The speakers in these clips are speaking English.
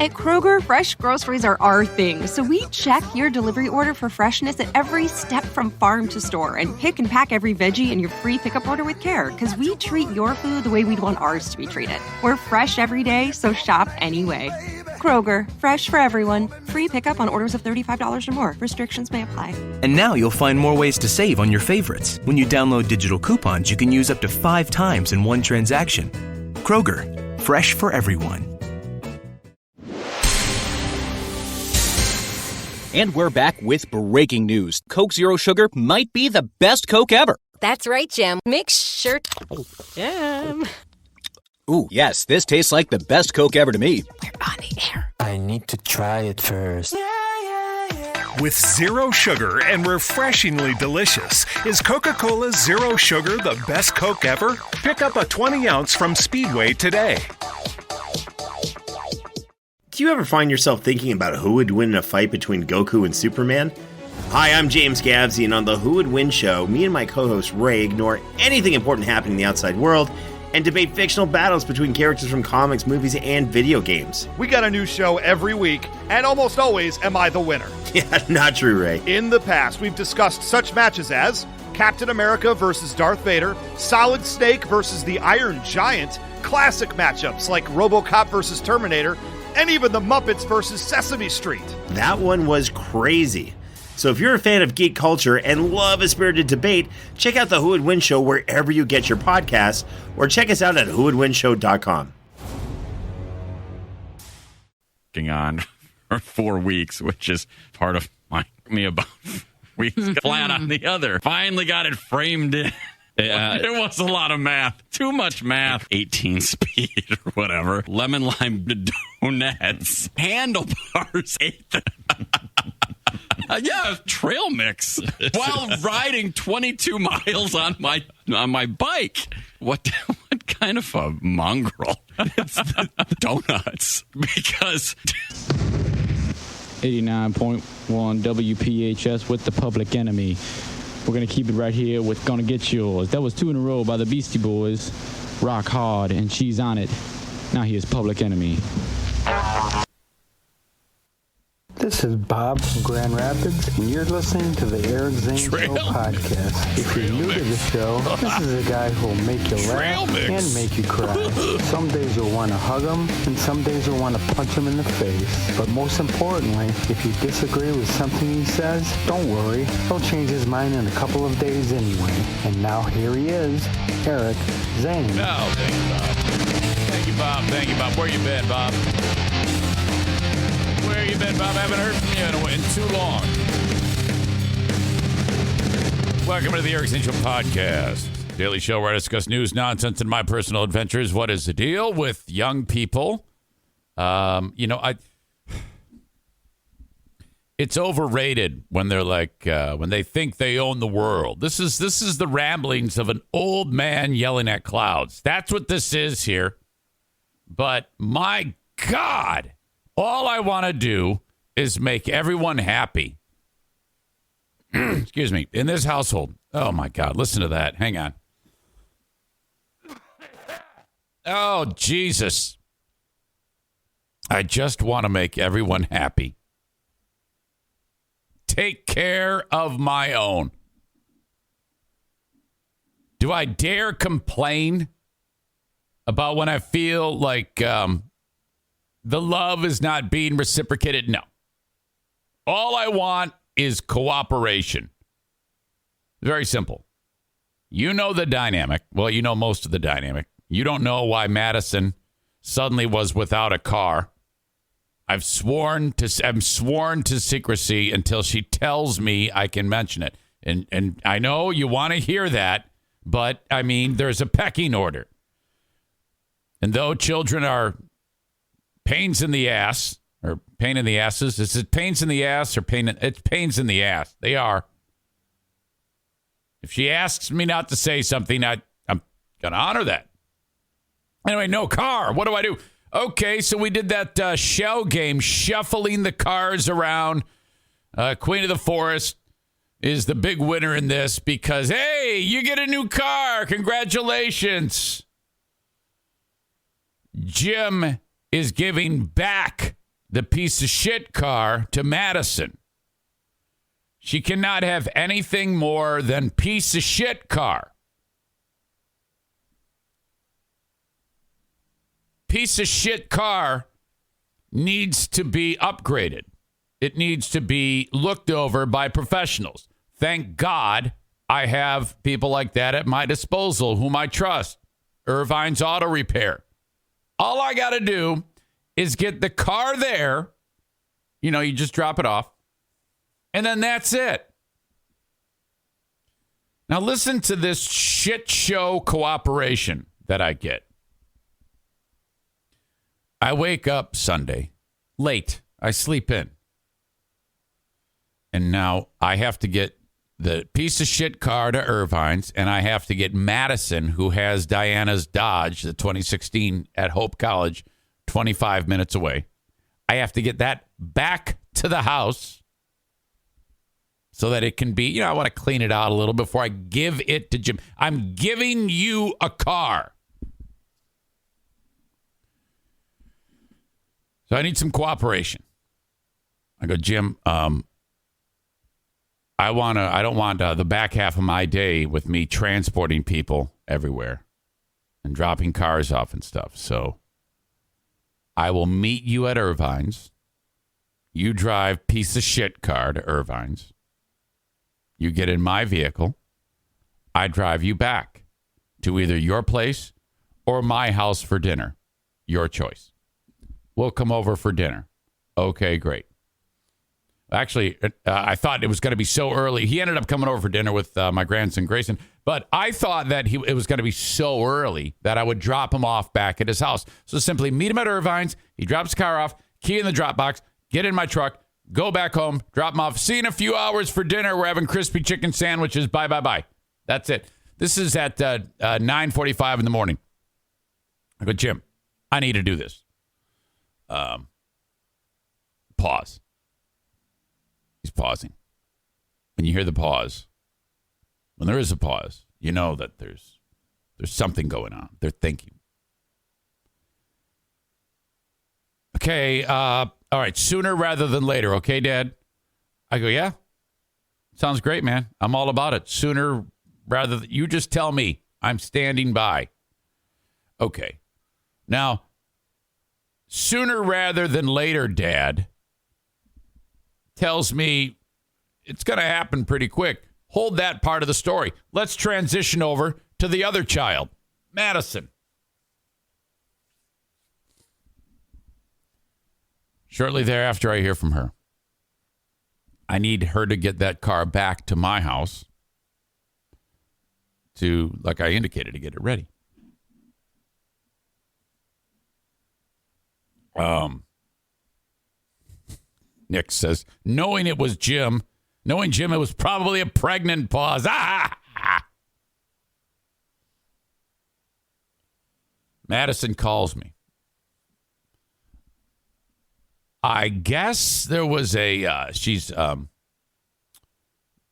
At Kroger, fresh groceries are our thing, so we check your delivery order for freshness at every step from farm to store and pick and pack every veggie in your free pickup order with care, because we treat your food the way we'd want ours to be treated. We're fresh every day, so shop anyway. Kroger, fresh for everyone. Free pickup on orders of $35 or more. Restrictions may apply. And now you'll find more ways to save on your favorites. When you download digital coupons, you can use up to 5 times in one transaction. Kroger, fresh for everyone. And we're back with breaking news. Coke Zero Sugar might be the best Coke ever. That's right, Jim. Make sure... Jim. Ooh, yes, this tastes like the best Coke ever to me. We're on the air. I need to try it first. With zero sugar and refreshingly delicious, is Coca-Cola Zero Sugar the best Coke ever? Pick up a 20-ounce from Speedway today. Do you ever find yourself thinking about who would win in a fight between Goku and Superman? Hi, I'm James Gavsey, and on the Who Would Win show, me and my co-host Ray ignore anything important happening in the outside world and debate fictional battles between characters from comics, movies, and video games. We got a new show every week, and almost always am I the winner. Yeah, not true, Ray. In the past, we've discussed such matches as Captain America versus Darth Vader, Solid Snake versus the Iron Giant, classic matchups like RoboCop versus Terminator, and even the Muppets versus Sesame Street. That one was crazy. So if you're a fan of geek culture and love a spirited debate, check out the Who Would Win show wherever you get your podcasts, or check us out at whowouldwinshow.com. On for 4 weeks, which is part of me about weeks flat on the other. Finally got it framed in. It was a lot of math. Too much math. 18 speed or whatever. Lemon lime donuts. Handlebars. Yeah, trail mix while riding 22 miles on my bike. What kind of a mongrel? It's the donuts. Because 89.1 WPHS with the Public Enemy. We're going to keep it right here with Gonna Get Yours. That was 2 in a row by the Beastie Boys. Rock Hard and She's On It. Now here's Public Enemy. This is Bob from Grand Rapids, and you're listening to the Eric Zane Show Podcast. If you're new to the show, this is a guy who'll make you laugh and make you cry. Some days you'll want to hug him, and some days you'll want to punch him in the face. But most importantly, if you disagree with something he says, don't worry, he'll change his mind in a couple of days anyway. And now here he is, Eric Zane. Oh, thank you, Bob. Thank you, Bob. Thank you, Bob. Where you been, Bob? Where you been, Bob? I haven't heard from you in too long. Welcome to the Eric Zane Show Podcast, daily show where I discuss news, nonsense, and my personal adventures. What is the deal with young people? It's overrated when they're like when they think they own the world. This is the ramblings of an old man yelling at clouds. That's what this is here. But my God. All I want to do is make everyone happy. Excuse me. In this household. Oh, my God. Listen to that. Hang on. Oh, Jesus. I just want to make everyone happy. Take care of my own. Do I dare complain about when I feel like... the love is not being reciprocated? No. All I want is cooperation. Very simple. You know the dynamic. Well, you know most of the dynamic. You don't know why Madison suddenly was without a car. I'm sworn to secrecy until she tells me I can mention it. And I know you want to hear that, but I mean, there's a pecking order. And though children are pains in the ass, or pain in the asses. Is it pains in the ass or pain? It's pains in the ass. They are. If she asks me not to say something, I'm going to honor that. Anyway, no car. What do I do? Okay, so we did that shell game, shuffling the cars around. Queen of the Forest is the big winner in this because, hey, you get a new car. Congratulations. Jim is giving back the piece of shit car to Madison. She cannot have anything more than piece of shit car. Piece of shit car needs to be upgraded. It needs to be looked over by professionals. Thank God I have people like that at my disposal whom I trust. Irvine's Auto Repair. All I got to do is get the car there. You know, you just drop it off. And then that's it. Now listen to this shit show cooperation that I get. I wake up Sunday late. I sleep in. And now I have to get the piece of shit car to Irvine's, and I have to get Madison, who has Diana's Dodge, the 2016 at Hope College, 25 minutes away. I have to get that back to the house so that it can be, you know, I want to clean it out a little before I give it to Jim. I'm giving you a car. So I need some cooperation. I go, Jim, I don't want the back half of my day with me transporting people everywhere and dropping cars off and stuff. So I will meet you at Irvine's. You drive piece of shit car to Irvine's. You get in my vehicle. I drive you back to either your place or my house for dinner. Your choice. We'll come over for dinner. Okay, great. Actually, I thought it was going to be so early. He ended up coming over for dinner with my grandson, Grayson. But I thought that it was going to be so early that I would drop him off back at his house. So simply meet him at Irvine's. He drops the car off, key in the drop box, get in my truck, go back home, drop him off. See you in a few hours for dinner. We're having crispy chicken sandwiches. Bye, bye, bye. That's it. This is at 9:45 in the morning. I go, Jim, I need to do this. Pause. He's pausing. When you hear the pause, when there is a pause, you know that there's something going on. They're thinking. Okay, all right, sooner rather than later, okay, Dad? I go, yeah. Sounds great, man. I'm all about it. Sooner rather than, you just tell me. I'm standing by. Okay. Now, sooner rather than later, Dad, tells me it's going to happen pretty quick. Hold that part of the story. Let's transition over to the other child, Madison. Shortly thereafter, I hear from her. I need her to get that car back to my house to, like I indicated, to get it ready. Nick says, knowing Jim, it was probably a pregnant pause. Madison calls me. I guess there was she's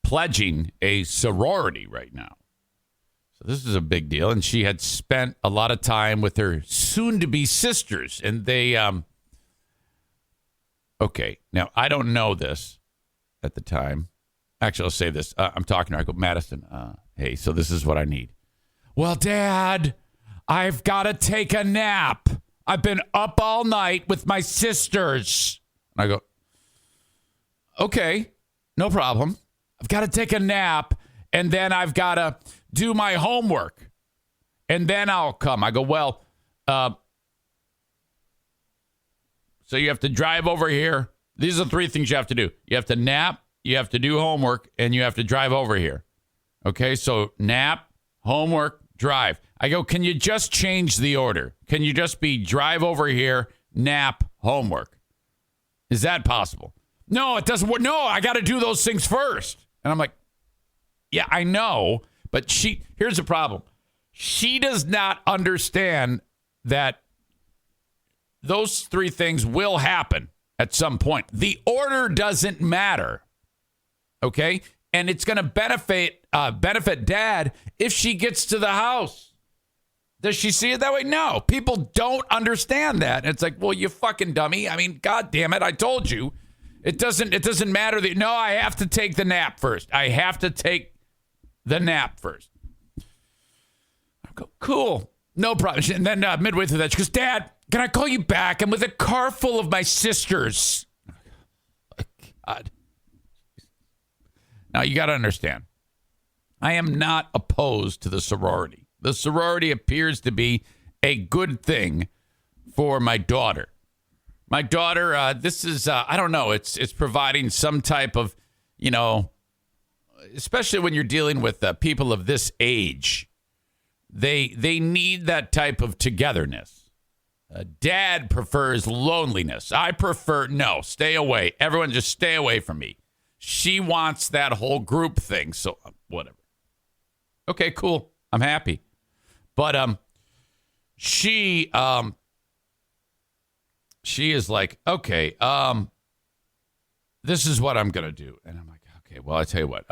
pledging a sorority right now. So this is a big deal. And she had spent a lot of time with her soon-to-be sisters. And they, okay, now I don't know this at the time. Actually, I'll say this. I'm talking to her. I go, Madison, hey, so this is what I need. Well, Dad, I've got to take a nap. I've been up all night with my sisters. And I go, okay, no problem. I've got to take a nap, and then I've got to do my homework, and then I'll come. I go, well, so you have to drive over here. These are the three things you have to do. You have to nap, you have to do homework, and you have to drive over here. Okay, so nap, homework, drive. I go, can you just change the order? Can you just be drive over here, nap, homework? Is that possible? No, it doesn't work. No, I got to do those things first. And I'm like, yeah, I know. But here's the problem. She does not understand that those three things will happen at some point. The order doesn't matter. Okay? And it's going to benefit Dad if she gets to the house. Does she see it that way? No. People don't understand that. It's like, well, you fucking dummy. I mean, God damn it. I told you. It doesn't matter. No, I have to take the nap first. I have to take the nap first. I go, cool. No problem. And then midway through that, she goes, Dad, can I call you back? I'm with a car full of my sisters. Oh, God. Now, you got to understand. I am not opposed to the sorority. The sorority appears to be a good thing for my daughter. My daughter, this is, I don't know, it's providing some type of, especially when you're dealing with people of this age, they need that type of togetherness. Dad prefers loneliness. I prefer, no, stay away. Everyone just stay away from me. She wants that whole group thing, so whatever. Okay, cool. I'm happy. But she is like, okay, this is what I'm going to do. And I'm like, okay, well, I tell you what,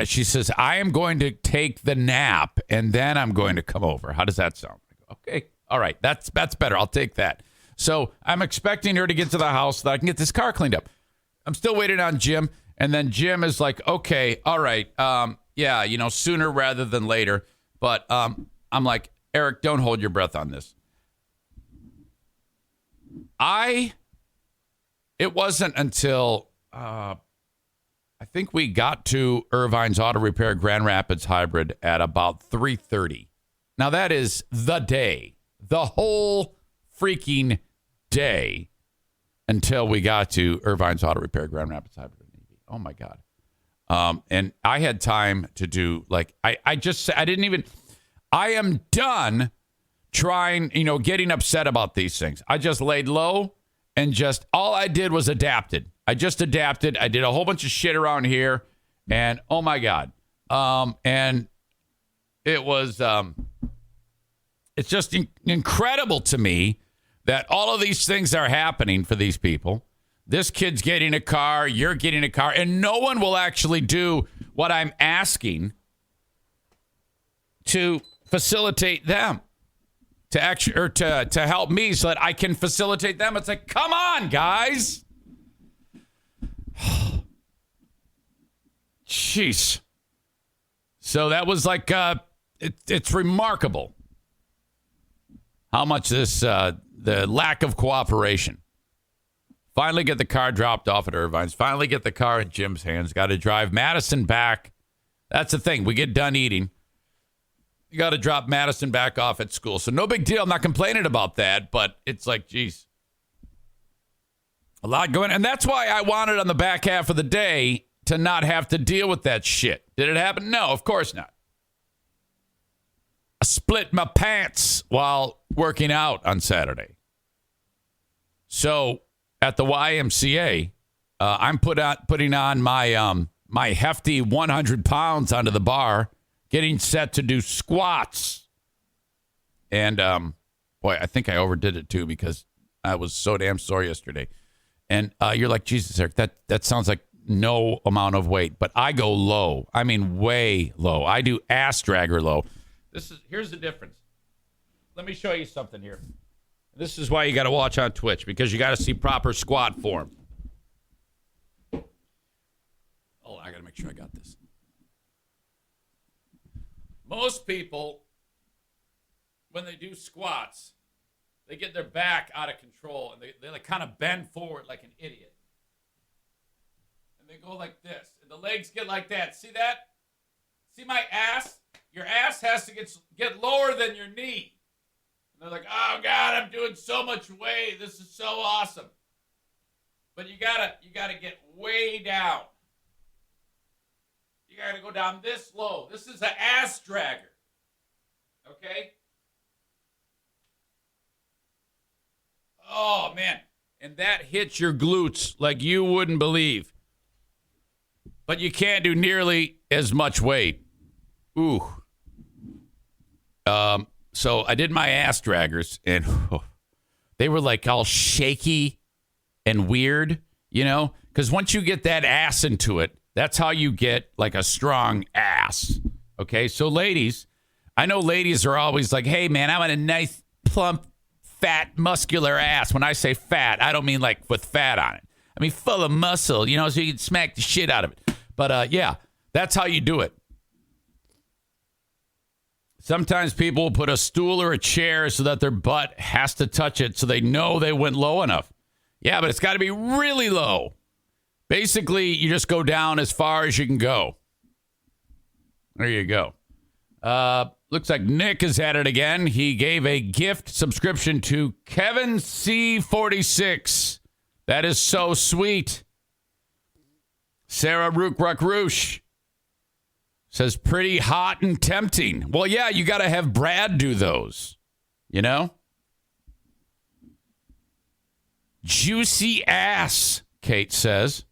she says, I am going to take the nap and then I'm going to come over. How does that sound? I go, okay, all right, that's better. I'll take that. So I'm expecting her to get to the house so that I can get this car cleaned up. I'm still waiting on Jim. And then Jim is like, okay, all right, yeah, sooner rather than later. But I'm like, Eric, don't hold your breath on this. It wasn't until I think we got to Irvine's Auto Repair Grand Rapids Hybrid at about 3:30. Now that is the day, the whole freaking day until we got to Irvine's Auto Repair Grand Rapids Hybrid. Oh my God. And I had time to do I am done trying, getting upset about these things. I just laid low and all I did was adapted. I just adapted. I did a whole bunch of shit around here and oh my God. And it was, it's just incredible to me that all of these things are happening for these people. This kid's getting a car, you're getting a car, and no one will actually do what I'm asking to facilitate them, to help me so that I can facilitate them. It's like, come on, guys. Jeez. So that was like, it's remarkable how much the lack of cooperation. Finally get the car dropped off at Irvine's. Finally get the car in Jim's hands. Got to drive Madison back. That's the thing. We get done eating. You got to drop Madison back off at school. So no big deal. I'm not complaining about that. But it's like, geez. A lot going. And that's why I wanted on the back half of the day to not have to deal with that shit. Did it happen? No, of course not. I split my pants while working out on Saturday. So at the YMCA, I'm putting on my hefty 100 pounds onto the bar, getting set to do squats. And, boy, I think I overdid it, too, because I was so damn sore yesterday. And you're like, Jesus, Eric, that sounds like no amount of weight. But I go low. I mean, way low. I do ass dragger low. Here's the difference. Let me show you something here. This is why you got to watch on Twitch, because you got to see proper squat form. Oh, I got to make sure I got this. Most people, when they do squats, they get their back out of control, and they like kind of bend forward like an idiot. And they go like this, and the legs get like that. See that? See my ass? Your ass has to get lower than your knee. And they're like, oh God, I'm doing so much weight. This is so awesome. But you gotta get way down. You gotta go down this low. This is an ass dragger. Okay? Oh man. And that hits your glutes like you wouldn't believe. But you can't do nearly as much weight. Ooh. So I did my ass draggers, and they were like all shaky and weird, because once you get that ass into it, that's how you get like a strong ass. Okay, so ladies, I know ladies are always like, hey, man, I want a nice, plump, fat, muscular ass. When I say fat, I don't mean like with fat on it. I mean full of muscle, so you can smack the shit out of it. But, yeah, that's how you do it. Sometimes people will put a stool or a chair so that their butt has to touch it so they know they went low enough. Yeah, but it's got to be really low. Basically, you just go down as far as you can go. There you go. Looks like Nick is at it again. He gave a gift subscription to Kevin C46. That is so sweet. Sarah Rook says, pretty hot and tempting. Well, yeah, you got to have Brad do those, Juicy ass, Kate says.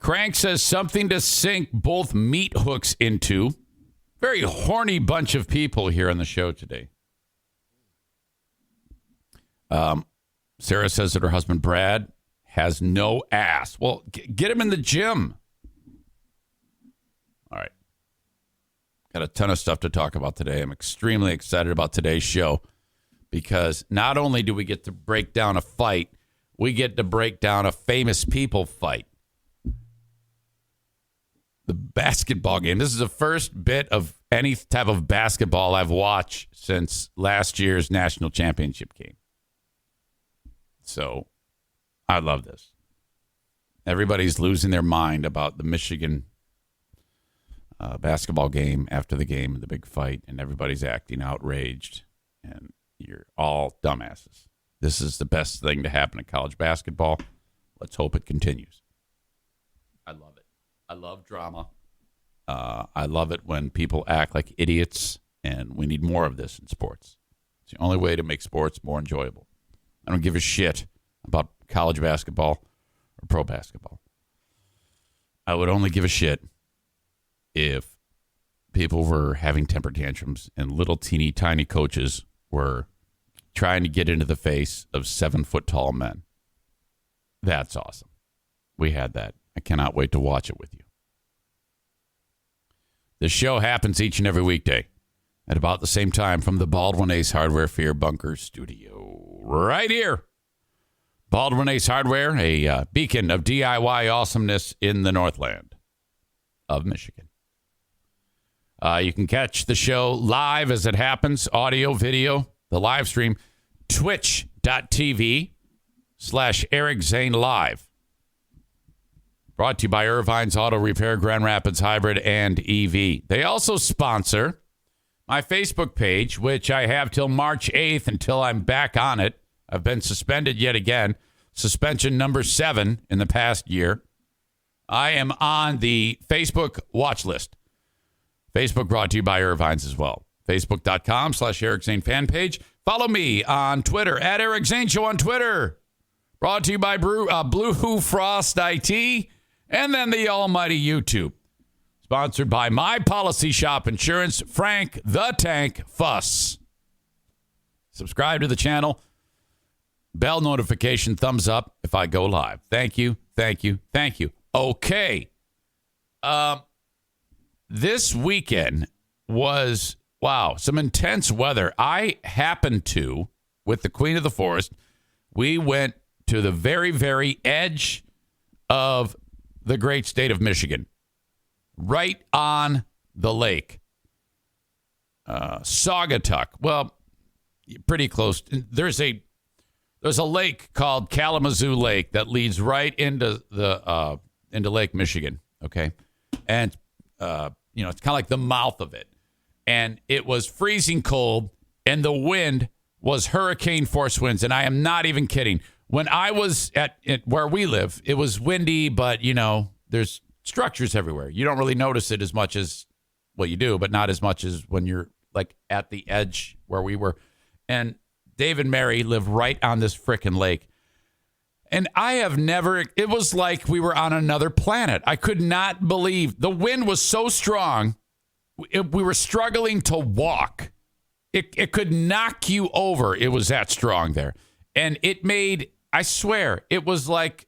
Crank says something to sink both meat hooks into. Very horny bunch of people here on the show today. Sarah says that her husband, Brad, has no ass. Well, get him in the gym. All right. Got a ton of stuff to talk about today. I'm extremely excited about today's show because not only do we get to break down a fight, we get to break down a famous people fight. The basketball game. This is the first bit of any type of basketball I've watched since last year's national championship game. So I love this. Everybody's losing their mind about the Michigan basketball game after the game and the big fight, and everybody's acting outraged, and you're all dumbasses. This is the best thing to happen in college basketball. Let's hope it continues. I love it. I love drama. I love it when people act like idiots, and we need more of this in sports. It's the only way to make sports more enjoyable. I don't give a shit about college basketball or pro basketball. I would only give a shit if people were having temper tantrums and little teeny tiny coaches were trying to get into the face of 7-foot-tall men. That's awesome. We had that. I cannot wait to watch it with you. This show happens each and every weekday at about the same time from the Baldwin Ace Hardware Fear Bunker Studio. Right here. Baldwin Ace Hardware, a beacon of DIY awesomeness in the Northland of Michigan. You can catch the show live as it happens, audio, video, the live stream, twitch.tv/Eric Zane Live. Brought to you by Irvine's Auto Repair, Grand Rapids Hybrid, and EV. They also sponsor my Facebook page, which I have till March 8th until I'm back on it. I've been suspended yet again. Suspension number 7 in the past year. I am on the Facebook watch list. Facebook brought to you by Irvine's as well. Facebook.com/Eric Zane fan page. Follow me on Twitter at Eric Zane Show on Twitter. Brought to you by Blue Frost IT. And then the almighty YouTube. Sponsored by My Policy Shop Insurance, Frank the Tank Fuss. Subscribe to the channel. Bell notification, thumbs up if I go live. Thank you, thank you, thank you. Okay. This weekend was, some intense weather. I happened to, with the Queen of the Forest, we went to the very, very edge of the great state of Michigan, right on the lake. Saugatuck. Well, pretty close. There's a lake called Kalamazoo Lake that leads right into into Lake Michigan. Okay, and it's kind of like the mouth of it, and it was freezing cold, and the wind was hurricane force winds, and I am not even kidding. When I was at where we live, it was windy, but, there's structures everywhere. You don't really notice it as much as, you do, but not as much as when you're, like, at the edge where we were. And Dave and Mary live right on this frickin' lake. And it was like we were on another planet. I could not believe. The wind was so strong, we were struggling to walk. It could knock you over. It was that strong there. And it made... I swear, it was like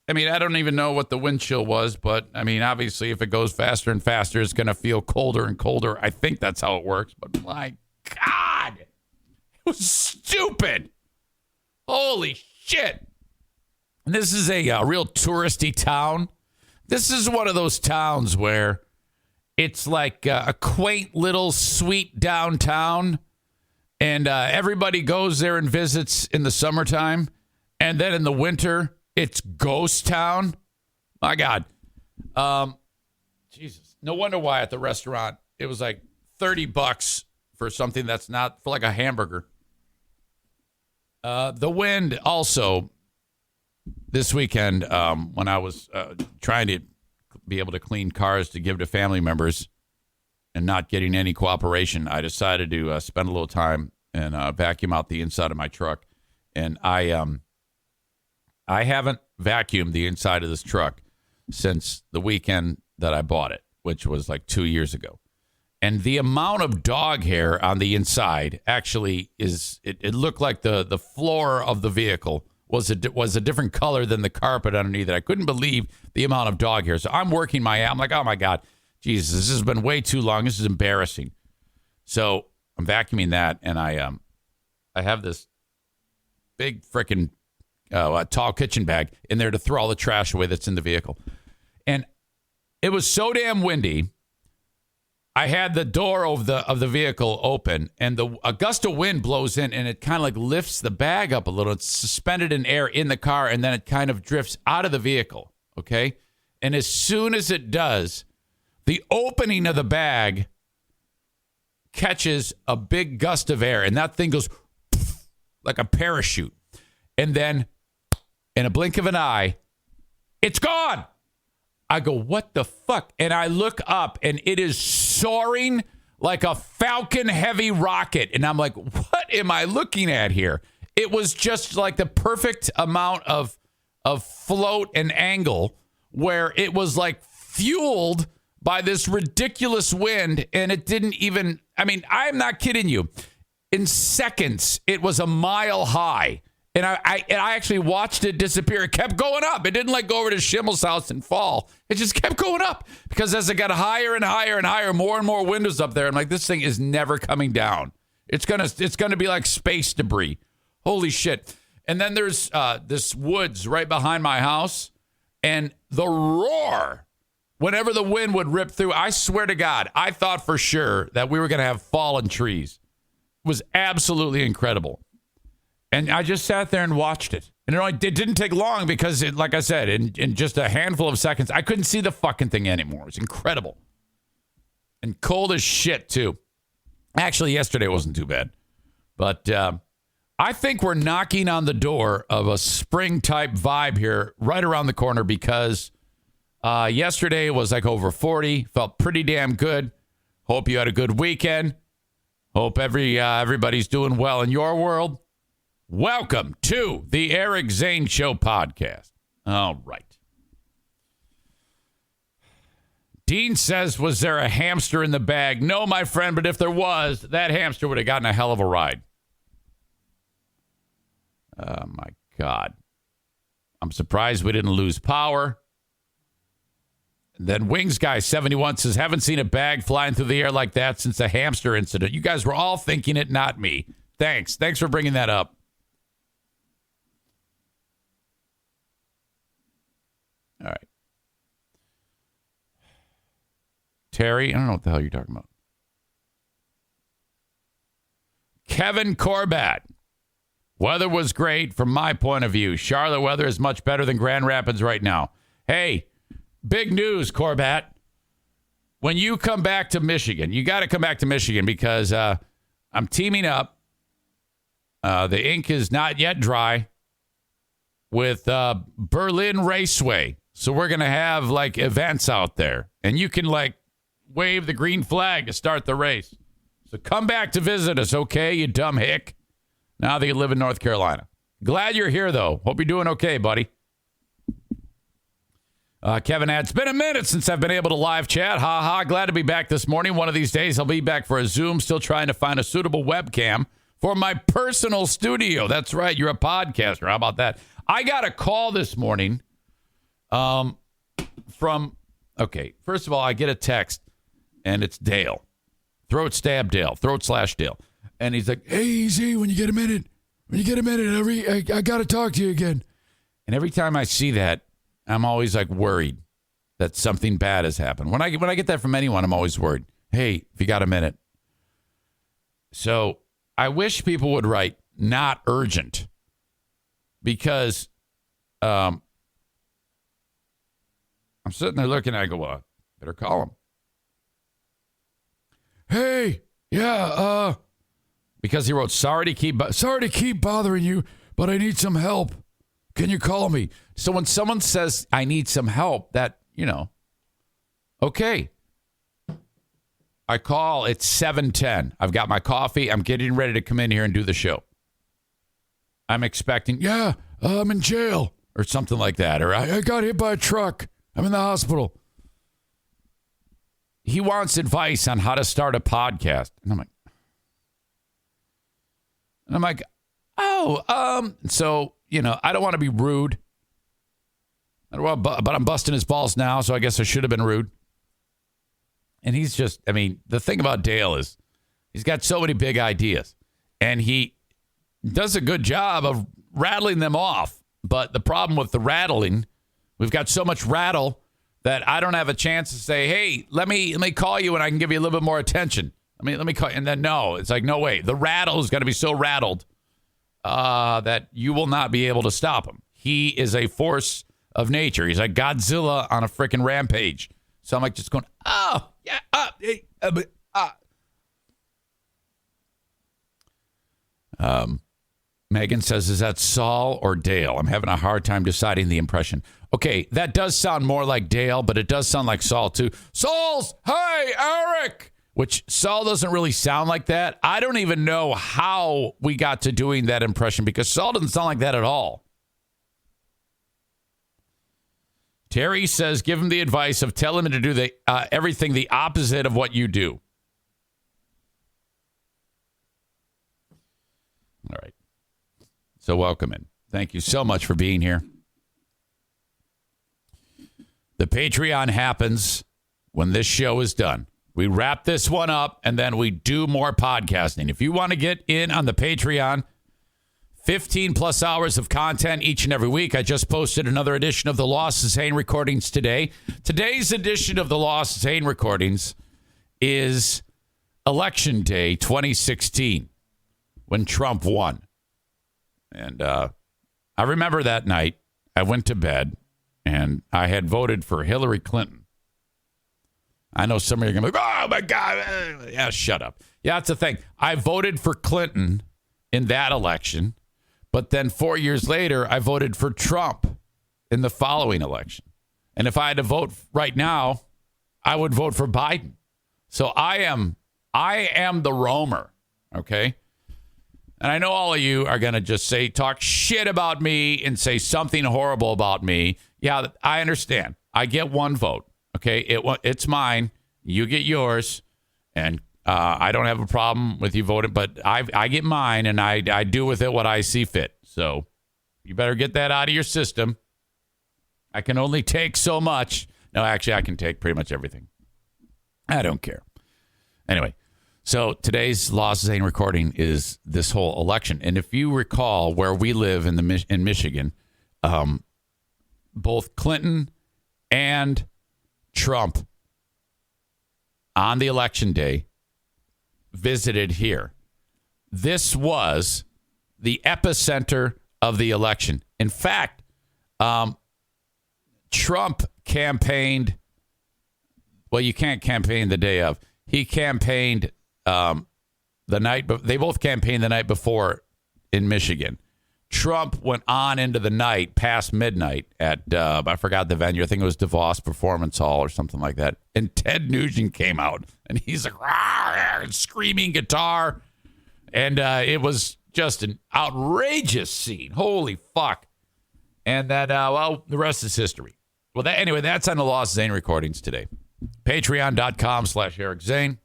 I mean, I don't even know what the wind chill was, but I mean, obviously, if it goes faster and faster, it's going to feel colder and colder. I think that's how it works. But my God, it was stupid. Holy shit. And this is a real touristy town. This is one of those towns where it's like a quaint little sweet downtown, and everybody goes there and visits in the summertime. And then in the winter, it's ghost town. My God. Jesus. No wonder why at the restaurant it was like $30 for something that's not, for like a hamburger. The wind also this weekend, when I was trying to be able to clean cars to give to family members and not getting any cooperation, I decided to spend a little time and vacuum out the inside of my truck. And I haven't vacuumed the inside of this truck since the weekend that I bought it, which was like 2 years ago. And the amount of dog hair on the inside actually is, it looked like the floor of the vehicle was a different color than the carpet underneath it. I couldn't believe the amount of dog hair. So I'm like, oh my God, Jesus, this has been way too long. This is embarrassing. So I'm vacuuming that, and I have this big freaking tall kitchen bag in there to throw all the trash away that's in the vehicle. And it was so damn windy. I had the door of the vehicle open, and a gust of wind blows in, and it kind of like lifts the bag up a little. It's suspended in air in the car, and then it kind of drifts out of the vehicle, okay? And as soon as it does, the opening of the bag catches a big gust of air, and that thing goes like a parachute. And then, in a blink of an eye, it's gone. I go, what the fuck? And I look up, and it is soaring like a Falcon Heavy rocket. And I'm like, what am I looking at here? It was just like the perfect amount of float and angle where it was like fueled by this ridiculous wind, and it didn't even, I mean, I'm not kidding you. In seconds, it was a mile high. And I actually watched it disappear. It kept going up. It didn't like go over to Schimmel's house and fall. It just kept going up because as it got higher and higher and higher, more and more windows up there. I'm like, this thing is never coming down. It's gonna be like space debris. Holy shit! And then there's this woods right behind my house, and the roar whenever the wind would rip through. I swear to God, I thought for sure that we were gonna have fallen trees. It was absolutely incredible. And I just sat there and watched it. And it didn't take long because, like I said, in just a handful of seconds, I couldn't see the fucking thing anymore. It was incredible. And cold as shit, too. Actually, yesterday wasn't too bad. But I think we're knocking on the door of a spring-type vibe here right around the corner because yesterday was like over 40. Felt pretty damn good. Hope you had a good weekend. Hope everybody's doing well in your world. Welcome to the Eric Zane Show Podcast. All right. Dean says, was there a hamster in the bag? No, my friend, but if there was, that hamster would have gotten a hell of a ride. Oh, my God. I'm surprised we didn't lose power. Then Wings Guy 71 says, haven't seen a bag flying through the air like that since the hamster incident. You guys were all thinking it, not me. Thanks. Thanks for bringing that up. All right. Terry, I don't know what the hell you're talking about. Kevin Corbat. Weather was great from my point of view. Charlotte weather is much better than Grand Rapids right now. Hey, big news, Corbat. When you come back to Michigan, you got to come back to Michigan because I'm teaming up. The ink is not yet dry with Berlin Raceway. So we're going to have, like, events out there. And you can, like, wave the green flag to start the race. So come back to visit us, okay, you dumb hick? Now that you live in North Carolina. Glad you're here, though. Hope you're doing okay, buddy. Kevin adds, it's been a minute since I've been able to live chat. Ha ha. Glad to be back this morning. One of these days I'll be back for a Zoom. Still trying to find a suitable webcam for my personal studio. That's right. You're a podcaster. How about that? I got a call this morning First of all, I get a text, and it's Dale. /Dale. And he's like, hey, Easy, when you get a minute, I got to talk to you again. And every time I see that, I'm always like worried that something bad has happened. When I get that from anyone, I'm always worried. Hey, if you got a minute. So I wish people would write not urgent, because I'm sitting there looking, I go, well, better call him. Hey, yeah, because he wrote, sorry to keep bothering you, but I need some help. Can you call me? So when someone says I need some help, that, okay. I call, it's 7:10. I've got my coffee. I'm getting ready to come in here and do the show. I'm expecting, I'm in jail or something like that. Or I got hit by a truck. I'm in the hospital. He wants advice on how to start a podcast. And I'm like, so, I don't want to be rude. But I'm busting his balls now, so I guess I should have been rude. And he's just, the thing about Dale is he's got so many big ideas, and he does a good job of rattling them off. But the problem with the rattling, we've got so much rattle that I don't have a chance to say, hey, let me call you and I can give you a little bit more attention. Let me call you. And then no, it's like, no way. The rattle is going to be so rattled that you will not be able to stop him. He is a force of nature. He's like Godzilla on a freaking rampage. So I'm like just going, Megan says, is that Saul or Dale? I'm having a hard time deciding the impression. Okay, that does sound more like Dale, but it does sound like Saul too. Saul's, hey, Eric! Which Saul doesn't really sound like that. I don't even know how we got to doing that impression, because Saul doesn't sound like that at all. Terry says, give him the advice of tell him to do everything the opposite of what you do. All right. So welcome in. Thank you so much for being here. The Patreon happens when this show is done. We wrap this one up, and then we do more podcasting. If you want to get in on the Patreon, 15 plus hours of content each and every week. I just posted another edition of the Lost Zane recordings today. Today's edition of the Lost Zane recordings is Election Day 2016, when Trump won. And I remember that night, I went to bed, and I had voted for Hillary Clinton. I know some of you are going to be like, oh, my God. Yeah, shut up. Yeah, that's the thing. I voted for Clinton in that election, but then 4 years later, I voted for Trump in the following election. And if I had to vote right now, I would vote for Biden. So I am the roamer, okay? And I know all of you are going to just talk shit about me and say something horrible about me. Yeah, I understand. I get one vote, okay? It's mine. You get yours. And I don't have a problem with you voting, but I get mine, and I do with it what I see fit. So you better get that out of your system. I can only take so much. No, actually, I can take pretty much everything. I don't care. Anyway. So today's Lost Zane recording is this whole election. And if you recall where we live in Michigan, both Clinton and Trump on the election day visited here. This was the epicenter of the election. In fact, Trump campaigned. Well, you can't campaign the day of. He campaigned the night, but they both campaigned the night before in Michigan. Trump went on into the night past midnight at, I forgot the venue. I think it was DeVos Performance Hall or something like that. And Ted Nugent came out, and he's like, screaming guitar. And it was just an outrageous scene. Holy fuck. And then, the rest is history. Well, anyway, that's on the Lost Zane recordings today. Patreon.com/Eric Zane.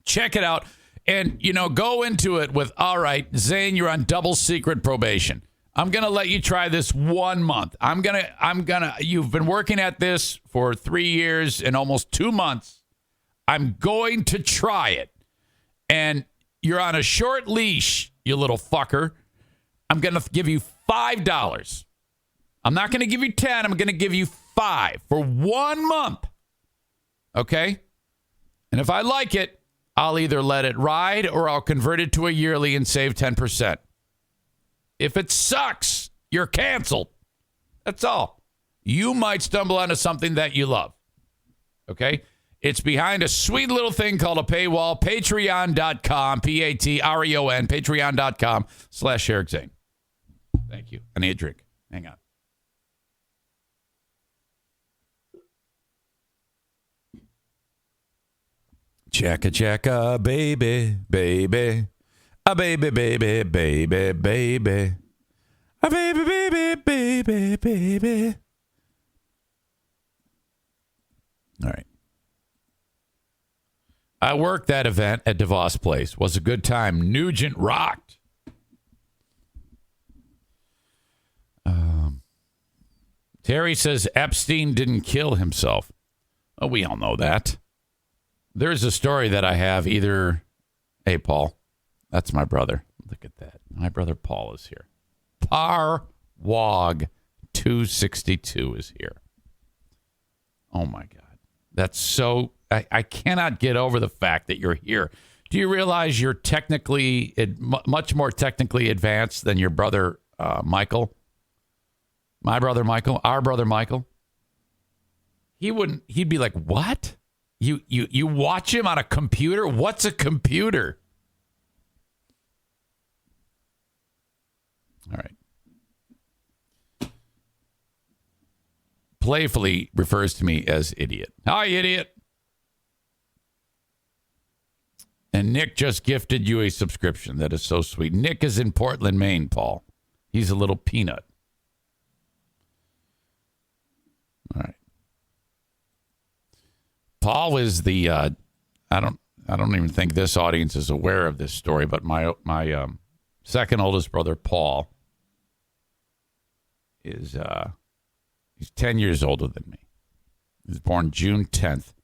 Check it out. And, go into it with, all right, Zane, you're on double secret probation. I'm going to let you try this 1 month. You've been working at this for 3 years and almost 2 months. I'm going to try it. And you're on a short leash, you little fucker. I'm going to give you $5. I'm not going to give you 10. I'm going to give you 5 for 1 month. Okay? And if I like it, I'll either let it ride or I'll convert it to a yearly and save 10%. If it sucks, you're canceled. That's all. You might stumble onto something that you love. Okay? It's behind a sweet little thing called a paywall. Patreon.com, Patreon, patreon.com/Eric Zane. Thank you. I need a drink. Hang on. Checka, baby, baby. A baby, baby, baby, baby. A baby, baby, baby, baby. All right. I worked that event at DeVos Place. Was a good time. Nugent rocked. Terry says Epstein didn't kill himself. Oh, we all know that. There's a story that I have either... Hey, Paul. That's my brother. Look at that. My brother Paul is here. Parwog 262 is here. Oh, my God. That's so... I cannot get over the fact that you're here. Do you realize you're technically... much more technically advanced than your brother Michael? My brother Michael? Our brother Michael? He'd be like, what? You watch him on a computer? What's a computer? All right. Playfully refers to me as idiot. Hi, idiot. And Nick just gifted you a subscription. That is so sweet. Nick is in Portland, Maine, Paul. He's a little peanut. All right. Paul is the I don't even think this audience is aware of this story, but my second oldest brother Paul is he's 10 years older than me. He was born June 10th,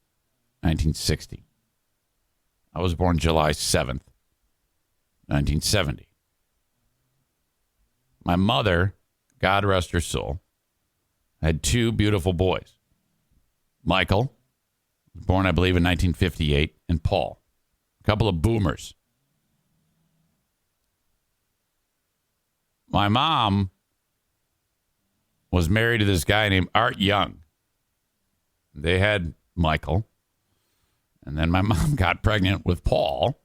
1960. I was born July 7th, 1970. My mother, God rest her soul, had 2 beautiful boys. Michael, born, I believe, in 1958, and Paul, a couple of boomers. My mom was married to this guy named Art Young. They had Michael. And then my mom got pregnant with Paul.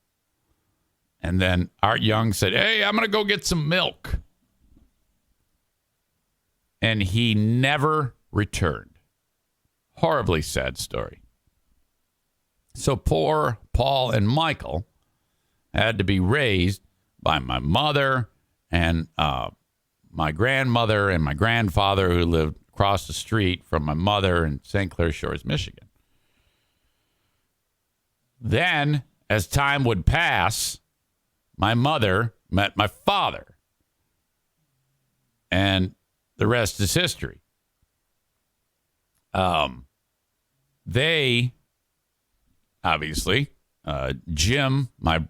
And then Art Young said, hey, I'm going to go get some milk. And he never returned. Horribly sad story. So poor Paul and Michael had to be raised by my mother and my grandmother and my grandfather, who lived across the street from my mother in St. Clair Shores, Michigan. Then, as time would pass, my mother met my father. And the rest is history. They, obviously, Jim, my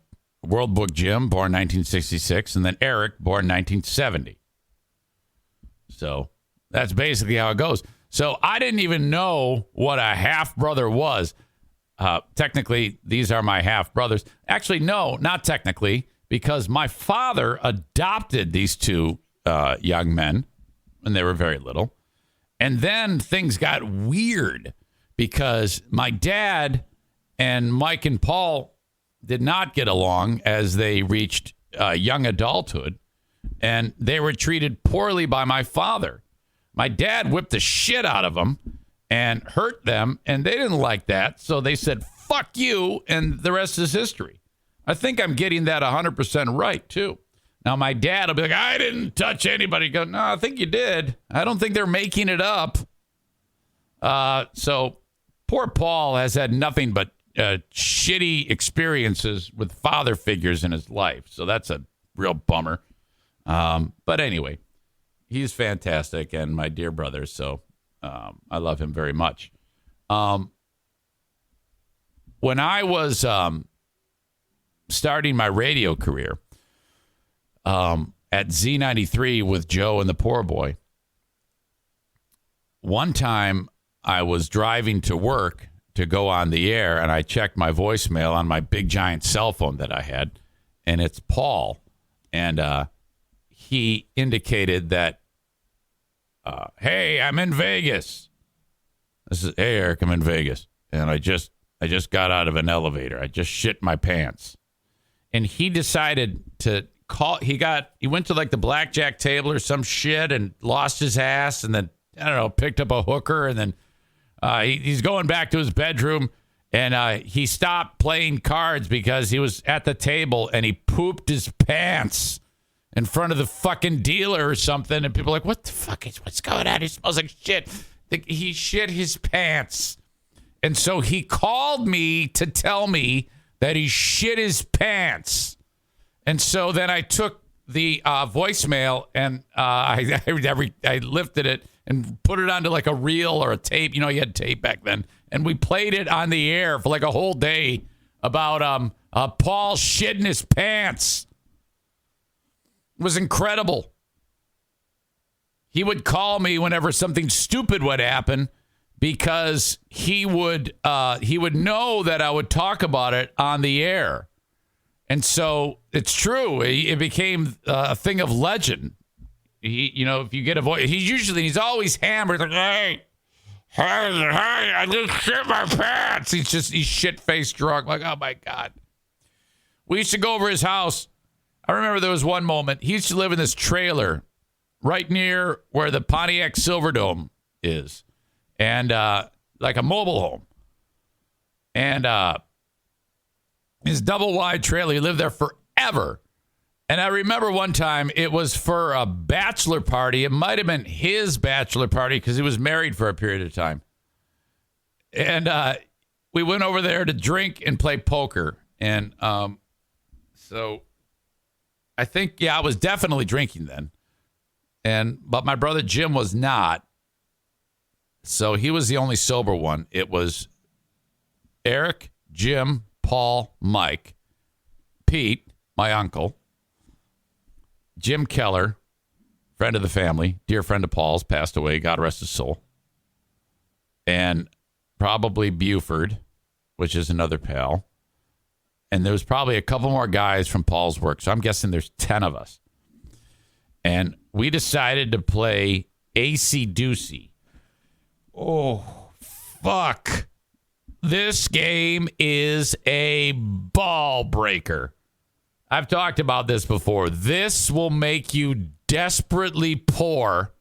World Book Jim, born 1966, and then Eric, born 1970. So that's basically how it goes. So I didn't even know what a half-brother was. Technically, these are my half-brothers. Actually, no, not technically, because my father adopted these 2 young men when they were very little. And then things got weird because my dad and Mike and Paul did not get along as they reached young adulthood, and they were treated poorly by my father. My dad whipped the shit out of them and hurt them, and they didn't like that, so they said, fuck you, and the rest is history. I think I'm getting that 100% right, too. Now, my dad will be like, I didn't touch anybody. Go, no, I think you did. I don't think they're making it up. So poor Paul has had nothing but shitty experiences with father figures in his life. So that's a real bummer. But anyway, he's fantastic and my dear brother. So I love him very much. When I was starting my radio career at Z93 with Joe and the Poor Boy, one time I was driving to work to go on the air, and I checked my voicemail on my big giant cell phone that I had, and it's Paul. And he indicated that, hey, I'm in Vegas. This is, hey, Eric, I'm in Vegas. And I just got out of an elevator. I just shit my pants. And he decided to call. He went to like the blackjack table or some shit and lost his ass, and then, I don't know, picked up a hooker, and then he's going back to his bedroom, and he stopped playing cards because he was at the table and he pooped his pants in front of the fucking dealer or something. And people are like, what the fuck what's going on? He smells like shit. He shit his pants. And so he called me to tell me that he shit his pants. And so then I took the voicemail and I lifted it and put it onto like a reel or a tape. You know, you had tape back then. And we played it on the air for like a whole day about Paul shitting his pants. It was incredible. He would call me whenever something stupid would happen because he would know that I would talk about it on the air. And so it's true. It became a thing of legend. If you get a voice, he's always hammered. Like, hey, I just shit my pants. He's shit-faced drunk. Like, oh my God. We used to go over his house. I remember there was one moment. He used to live in this trailer right near where the Pontiac Silverdome is. And like a mobile home. And his double-wide trailer, he lived there forever. And I remember one time it was for a bachelor party. It might have been his bachelor party because he was married for a period of time. And we went over there to drink and play poker. And so I think, I was definitely drinking then. But my brother Jim was not. So he was the only sober one. It was Eric, Jim, Paul, Mike, Pete, my uncle, Jim Keller, friend of the family, dear friend of Paul's, passed away, God rest his soul, and probably Buford, which is another pal. And there was probably a couple more guys from Paul's work, so I'm guessing there's 10 of us. And we decided to play Acey Deucy. Oh, fuck. This game is a ball breaker. I've talked about this before. This will make you desperately poor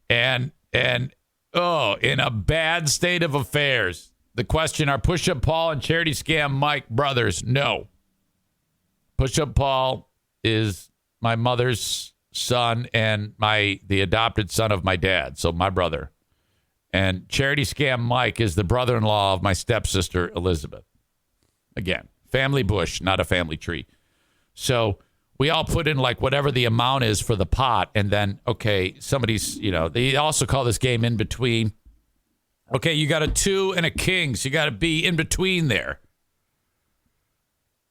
and in a bad state of affairs. The question, are Push-Up Paul and Charity Scam Mike brothers? No. Push-Up Paul is my mother's son and the adopted son of my dad, so my brother. And Charity Scam Mike is the brother-in-law of my stepsister, Elizabeth. Again, family bush, not a family tree. So we all put in like whatever the amount is for the pot. And then, okay, somebody's, they also call this game in between. Okay, you got a 2 and a king, so you got to be in between there.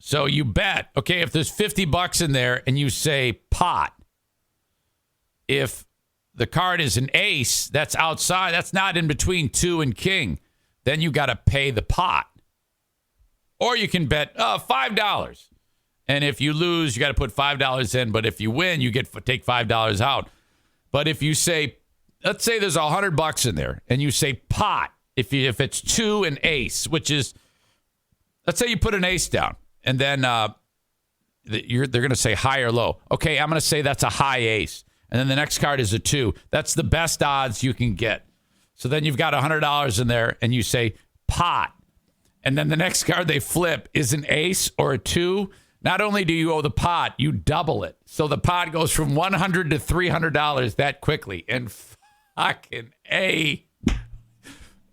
So you bet, okay, if there's $50 in there and you say pot, if the card is an ace, that's outside. That's not in between 2 and king. Then you got to pay the pot. Or you can bet $5. And if you lose, you got to put $5 in. But if you win, you take $5 out. But if you say, let's say there's $100 in there, and you say pot, if it's 2 and ace, which is, let's say you put an ace down, and then they're going to say high or low. Okay, I'm going to say that's a high ace. And then the next card is a 2. That's the best odds you can get. So then you've got $100 in there, and you say pot. And then the next card they flip is an ace or a 2. Not only do you owe the pot, you double it. So the pot goes from $100 to $300 that quickly. And fucking A.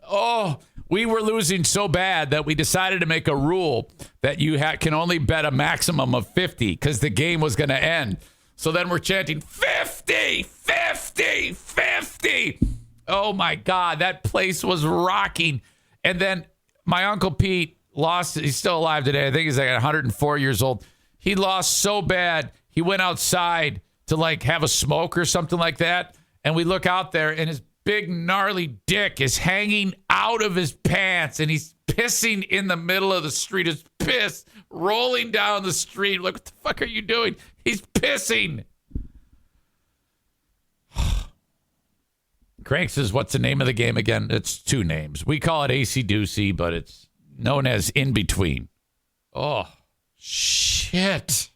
Oh, we were losing so bad that we decided to make a rule that you can only bet a maximum of 50 because the game was going to end. So then we're chanting 50, 50, 50. Oh my God, that place was rocking. And then my Uncle Pete lost, he's still alive today. I think he's like 104 years old. He lost so bad, he went outside to like have a smoke or something like that. And we look out there and his big gnarly dick is hanging out of his pants and he's pissing in the middle of the street. His piss rolling down the street. Like, what the fuck are you doing? He's pissing. Crank says, what's the name of the game again? It's two names. We call it Acey Deucy, but it's known as In Between. Oh, shit.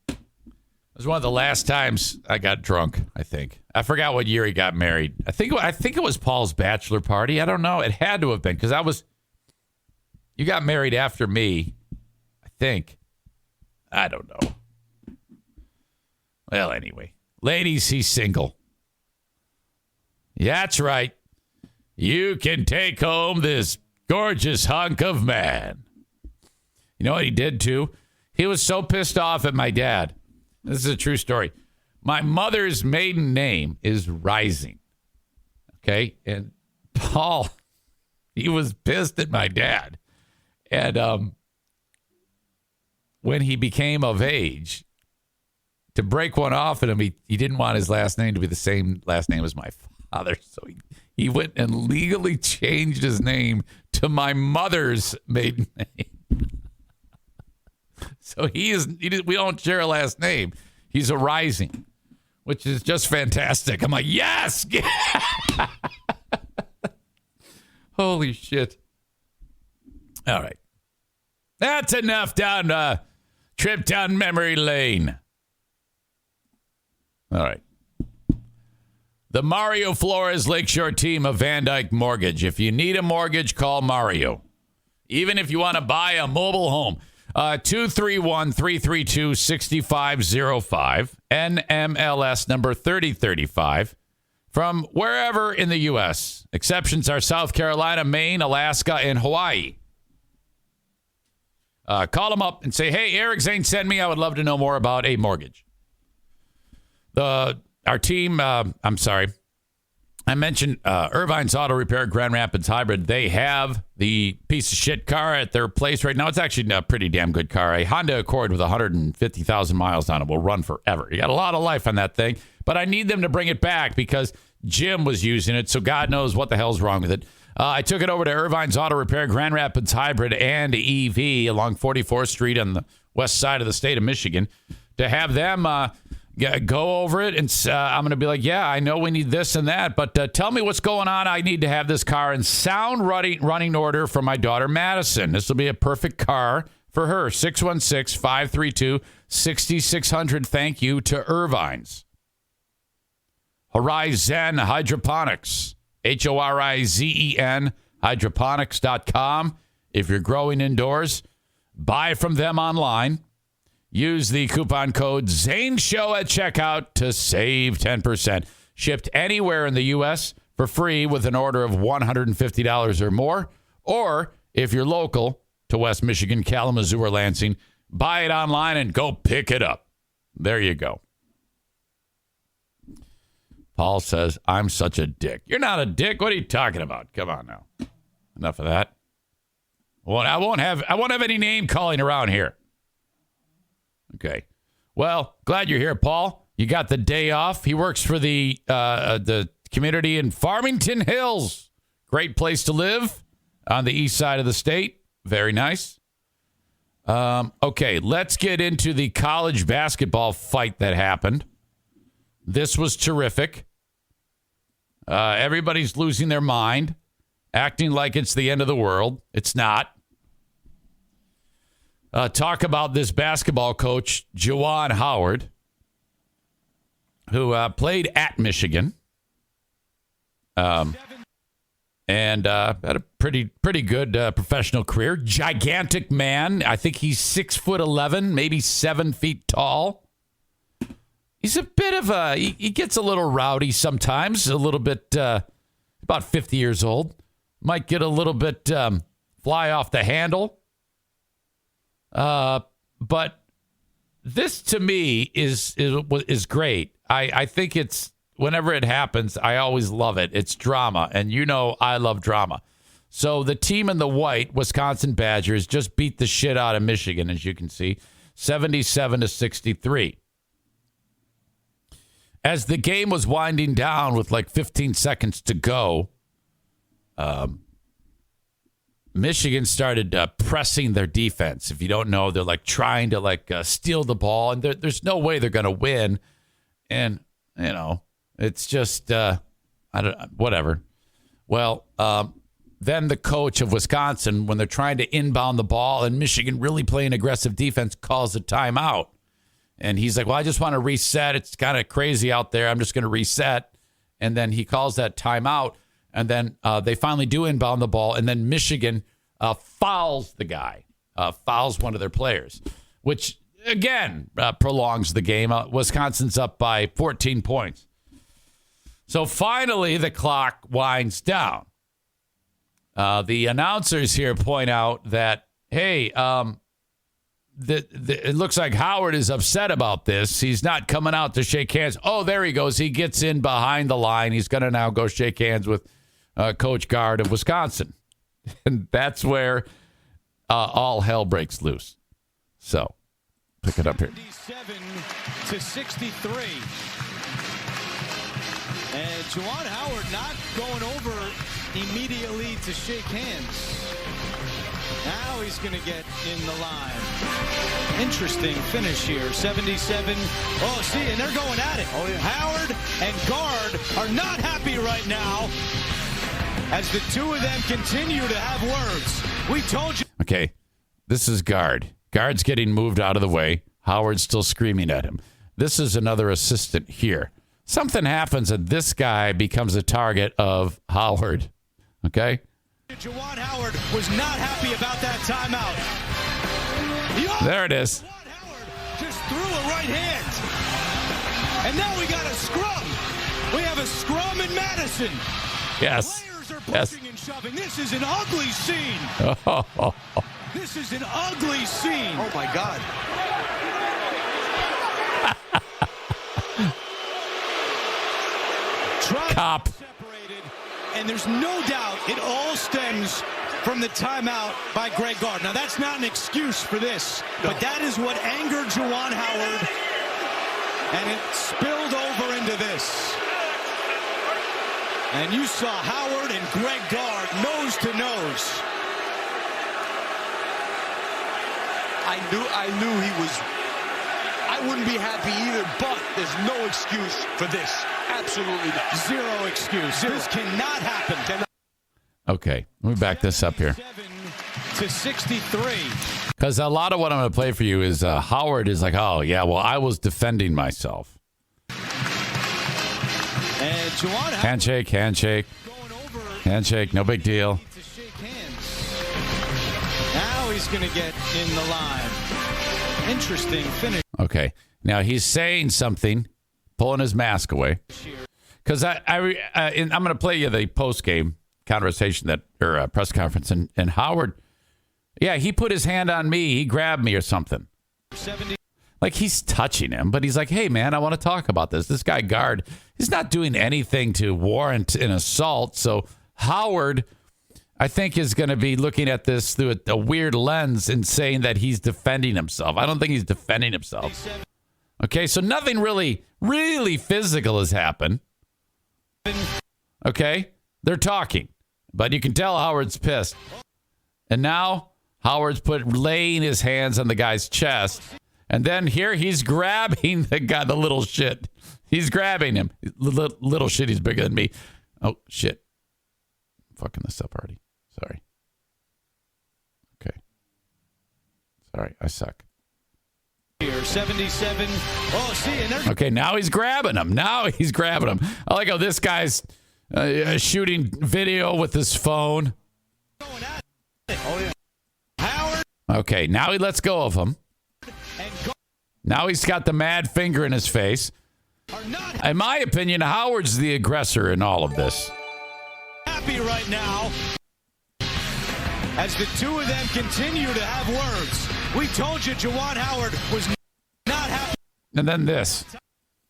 It was one of the last times I got drunk, I think. I forgot what year he got married. I think it was Paul's bachelor party. I don't know. It had to have been because you got married after me, I think. I don't know. Well, anyway. Ladies, he's single. Yeah, that's right. You can take home this gorgeous hunk of man. You know what he did, too? He was so pissed off at my dad. This is a true story. My mother's maiden name is Rising. Okay? And Paul, he was pissed at my dad. And when he became of age, to break one off at him, he didn't want his last name to be the same last name as my father. So he went and legally changed his name to my mother's maiden name. So we don't share a last name. He's a Rising, which is just fantastic. I'm like, yes! Holy shit. All right. That's enough trip down memory lane. All right. The Mario Flores Lakeshore team of Van Dyke Mortgage. If you need a mortgage, call Mario. Even if you want to buy a mobile home. 231-332-6505. NMLS number 3035. From wherever in the U.S. Exceptions are South Carolina, Maine, Alaska, and Hawaii. Call them up and say, hey, Eric Zane sent me. I would love to know more about a mortgage. Our team, I mentioned Irvine's Auto Repair, Grand Rapids Hybrid. They have the piece of shit car at their place right now. It's actually a pretty damn good car. A Honda Accord with 150,000 miles on it will run forever. You got a lot of life on that thing, but I need them to bring it back because Jim was using it, so God knows what the hell's wrong with it. I took it over to Irvine's Auto Repair, Grand Rapids Hybrid and EV along 44th Street on the west side of the state of Michigan to have them go over it. And I'm going to be like, yeah, I know we need this and that, but tell me what's going on. I need to have this car in sound running order for my daughter, Madison. This will be a perfect car for her. 616-532-6600. Thank you to Irvine's. Horizon Hydroponics. Horizen, hydroponics.com. If you're growing indoors, buy from them online. Use the coupon code Zane Show at checkout to save 10%. Shipped anywhere in the U.S. for free with an order of $150 or more. Or if you're local to West Michigan, Kalamazoo, or Lansing, buy it online and go pick it up. There you go. Paul says, I'm such a dick. You're not a dick. What are you talking about? Come on now. Enough of that. I won't have any name calling around here. Okay. Well, glad you're here, Paul. You got the day off. He works for the community in Farmington Hills. Great place to live on the east side of the state. Very nice. Okay, let's get into the college basketball fight that happened. This was terrific. Everybody's losing their mind, acting like it's the end of the world. It's not. Talk about this basketball coach, Juwan Howard, who played at Michigan and had a pretty good professional career. Gigantic man. I think he's 6'11", maybe 7 feet tall. He's a bit of he gets a little rowdy sometimes, a little bit, about 50 years old. Might get a little bit fly off the handle. But this to me is great. I think it's, whenever it happens, I always love it. It's drama, and I love drama. So the team in the white, Wisconsin Badgers, just beat the shit out of Michigan, as you can see, 77-63. As the game was winding down with like 15 seconds to go, Michigan started pressing their defense. If you don't know, they're like trying to steal the ball, and there's no way they're going to win. And it's just whatever. Well, then the coach of Wisconsin, when they're trying to inbound the ball and Michigan really playing aggressive defense, calls a timeout. And he's like, well, I just want to reset. It's kind of crazy out there. I'm just going to reset. And then he calls that timeout. And then they finally do inbound the ball. And then Michigan fouls the guy, fouls one of their players, which, again, prolongs the game. Wisconsin's up by 14 points. So finally, the clock winds down. The announcers here point out that, hey, it looks like Howard is upset about this. He's not coming out to shake hands. Oh, there he goes. He gets in behind the line. He's going to now go shake hands with Coach Gard of Wisconsin. And that's where all hell breaks loose. So, pick it up here. 77-63. And Juwan Howard not going over immediately to shake hands. Now he's going to get in the line. Interesting finish here. 77. Oh, see, and they're going at it. Oh, yeah. Howard and Gard are not happy right now as the two of them continue to have words. We told you. Okay, this is Gard. Gard's getting moved out of the way. Howard's still screaming at him. This is another assistant here. Something happens and this guy becomes a target of Howard. Okay? Juwan Howard was not happy about that timeout. There it is. Juwan Howard just threw a right hand. And now we got a scrum. We have a scrum in Madison. Yes. Players are Yes. pushing and shoving. This is an ugly scene. This is an ugly scene. Oh, my God. Cop. Separated, and there's no doubt it all stems from the timeout by Greg Gard. Now, that's not an excuse for this, but that is what angered Juwan Howard, and it spilled over into this. And you saw Howard and Greg Gard nose to nose. I knew he was. I wouldn't be happy either, but there's no excuse for this. Absolutely not. Zero excuse. Zero. This cannot happen. Okay, let me back this up here. 7-63. Because a lot of what I'm going to play for you is Howard is like, oh, yeah, well, I was defending myself. And Juwan handshake, handshake. Handshake, no big deal. to shake hands. Now he's going to get in the line. Interesting finish. Okay, now he's saying something, pulling his mask away. Because I'm going to play you the post-game conversation or press conference, and Howard, yeah, he put his hand on me. He grabbed me or something. 70. Like he's touching him, but he's like, hey, man, I want to talk about this. This guy Gard, he's not doing anything to warrant an assault. So Howard, I think, is going to be looking at this through a weird lens and saying that he's defending himself. I don't think he's defending himself. Okay, so nothing really physical has happened. Okay, they're talking, but you can tell Howard's pissed. And now Howard's laying his hands on the guy's chest. And then here he's grabbing the guy, the little shit. He's grabbing him. Little shit, he's bigger than me. Oh, shit. I'm fucking this up already. Sorry. Okay. Sorry, I suck. Here, 77. Oh, see, and there's... Okay, now he's grabbing him. I like how this guy's shooting video with his phone. Oh, yeah. Howard. Okay, now he lets go of him. Now he's got the mad finger in his face. In my opinion, Howard's the aggressor in all of this. Happy right now as the two of them continue to have words. We told you Juwan Howard was not And then this.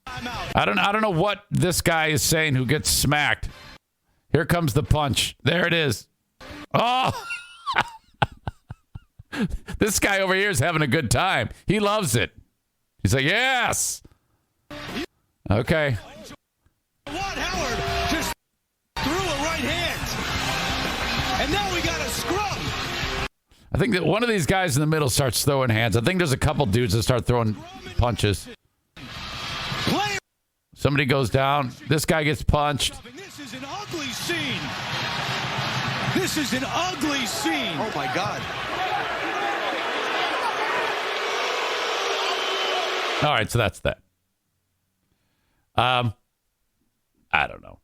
I don't know what this guy is saying who gets smacked. Here comes the punch. There it is. Oh! This guy over here is having a good time. He loves it. He's like, yes. Okay. Juwan Howard just threw a right hand. And now we got a scrum. I think that one of these guys in the middle starts throwing hands. I think there's a couple dudes that start throwing punches. Somebody goes down. This guy gets punched. This is an ugly scene. This is an ugly scene. Oh, my God. All right, so that's that. I don't know.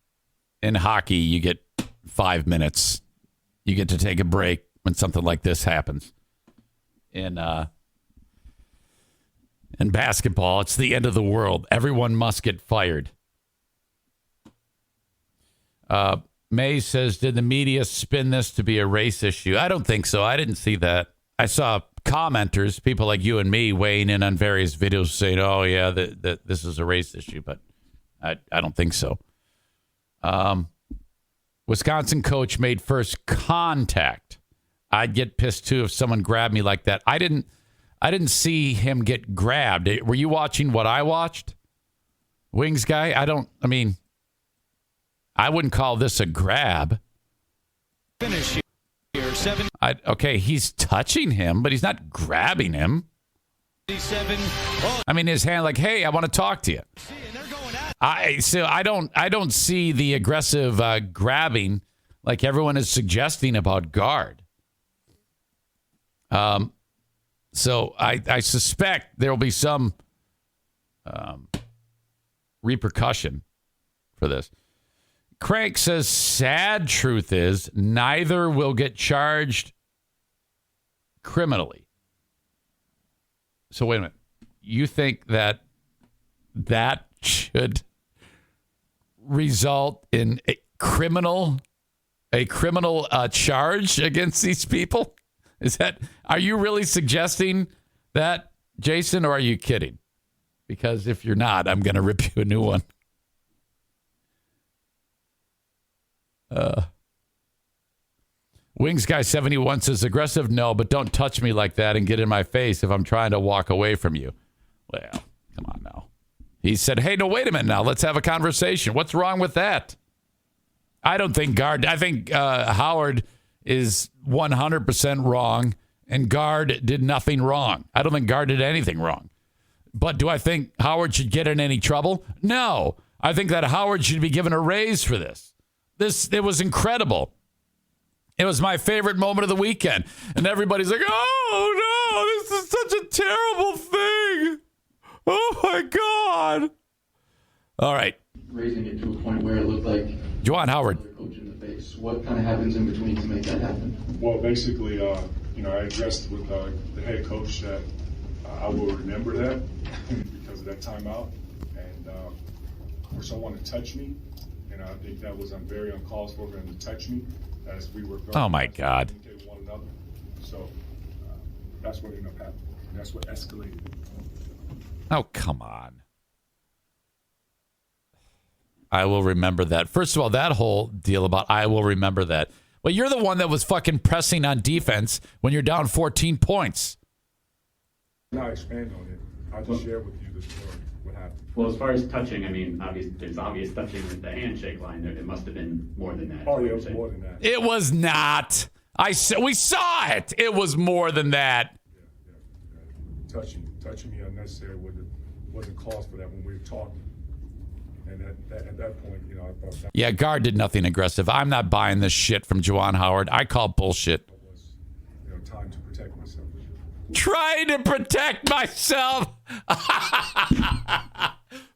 In hockey, you get 5 minutes. You get to take a break when something like this happens. In basketball, it's the end of the world. Everyone must get fired. May says, did the media spin this to be a race issue? I don't think so. I didn't see that. I saw commenters, people like you and me, weighing in on various videos saying, oh, yeah, that this is a race issue, but I don't think so. Wisconsin coach made first contact. I'd get pissed, too, if someone grabbed me like that. I didn't see him get grabbed. Were you watching what I watched? Wings guy? I wouldn't call this a grab. Finish here. 7. Okay, he's touching him, but he's not grabbing him. 7. Oh. I mean, his hand like, hey, I want to talk to you. I don't see the aggressive grabbing like everyone is suggesting about guard. So I suspect there will be some repercussion for this. Craig says, sad truth is neither will get charged criminally. So wait a minute. You think that should result in a criminal charge against these people? Are you really suggesting that, Jason, or are you kidding? Because if you're not, I'm going to rip you a new one. Wings Guy 71 says, aggressive, no, but don't touch me like that and get in my face if I'm trying to walk away from you. Well, come on now. He said, hey, no, wait a minute now. Let's have a conversation. What's wrong with that? I think Howard is 100% wrong, and Guard did nothing wrong. I don't think Guard did anything wrong. But do I think Howard should get in any trouble? No. I think that Howard should be given a raise for this. It was incredible. It was my favorite moment of the weekend. And everybody's like, oh, no, this is such a terrible thing. Oh, my God. All right. Raising it to a point where it looked like Juwan Howard. Coach in the face. What kind of happens in between to make that happen? Well, basically, I addressed with the head coach that I will remember that because of that timeout. And for someone to touch me, and I think that was very uncalled for him to touch me as we were going. Oh, my God. One another. So that's what ended up happening. That's what escalated. Oh, come on. I will remember that. First of all, that whole deal about I will remember that. Well, you're the one that was fucking pressing on defense when you're down 14 points. Not expand on it. I'll just share with you the story, what happened. Well, as far as touching, there's obvious touching with the handshake line. It must have been more than that. Oh, yeah, it was more than that. It was not. We saw it. It was more than that. Yeah. Touching me unnecessary wasn't cause for that when we were talking. And at that point, I thought that. Yeah, Guard did nothing aggressive. I'm not buying this shit from Juwan Howard. I call bullshit. It was, time to protect myself. Trying to protect myself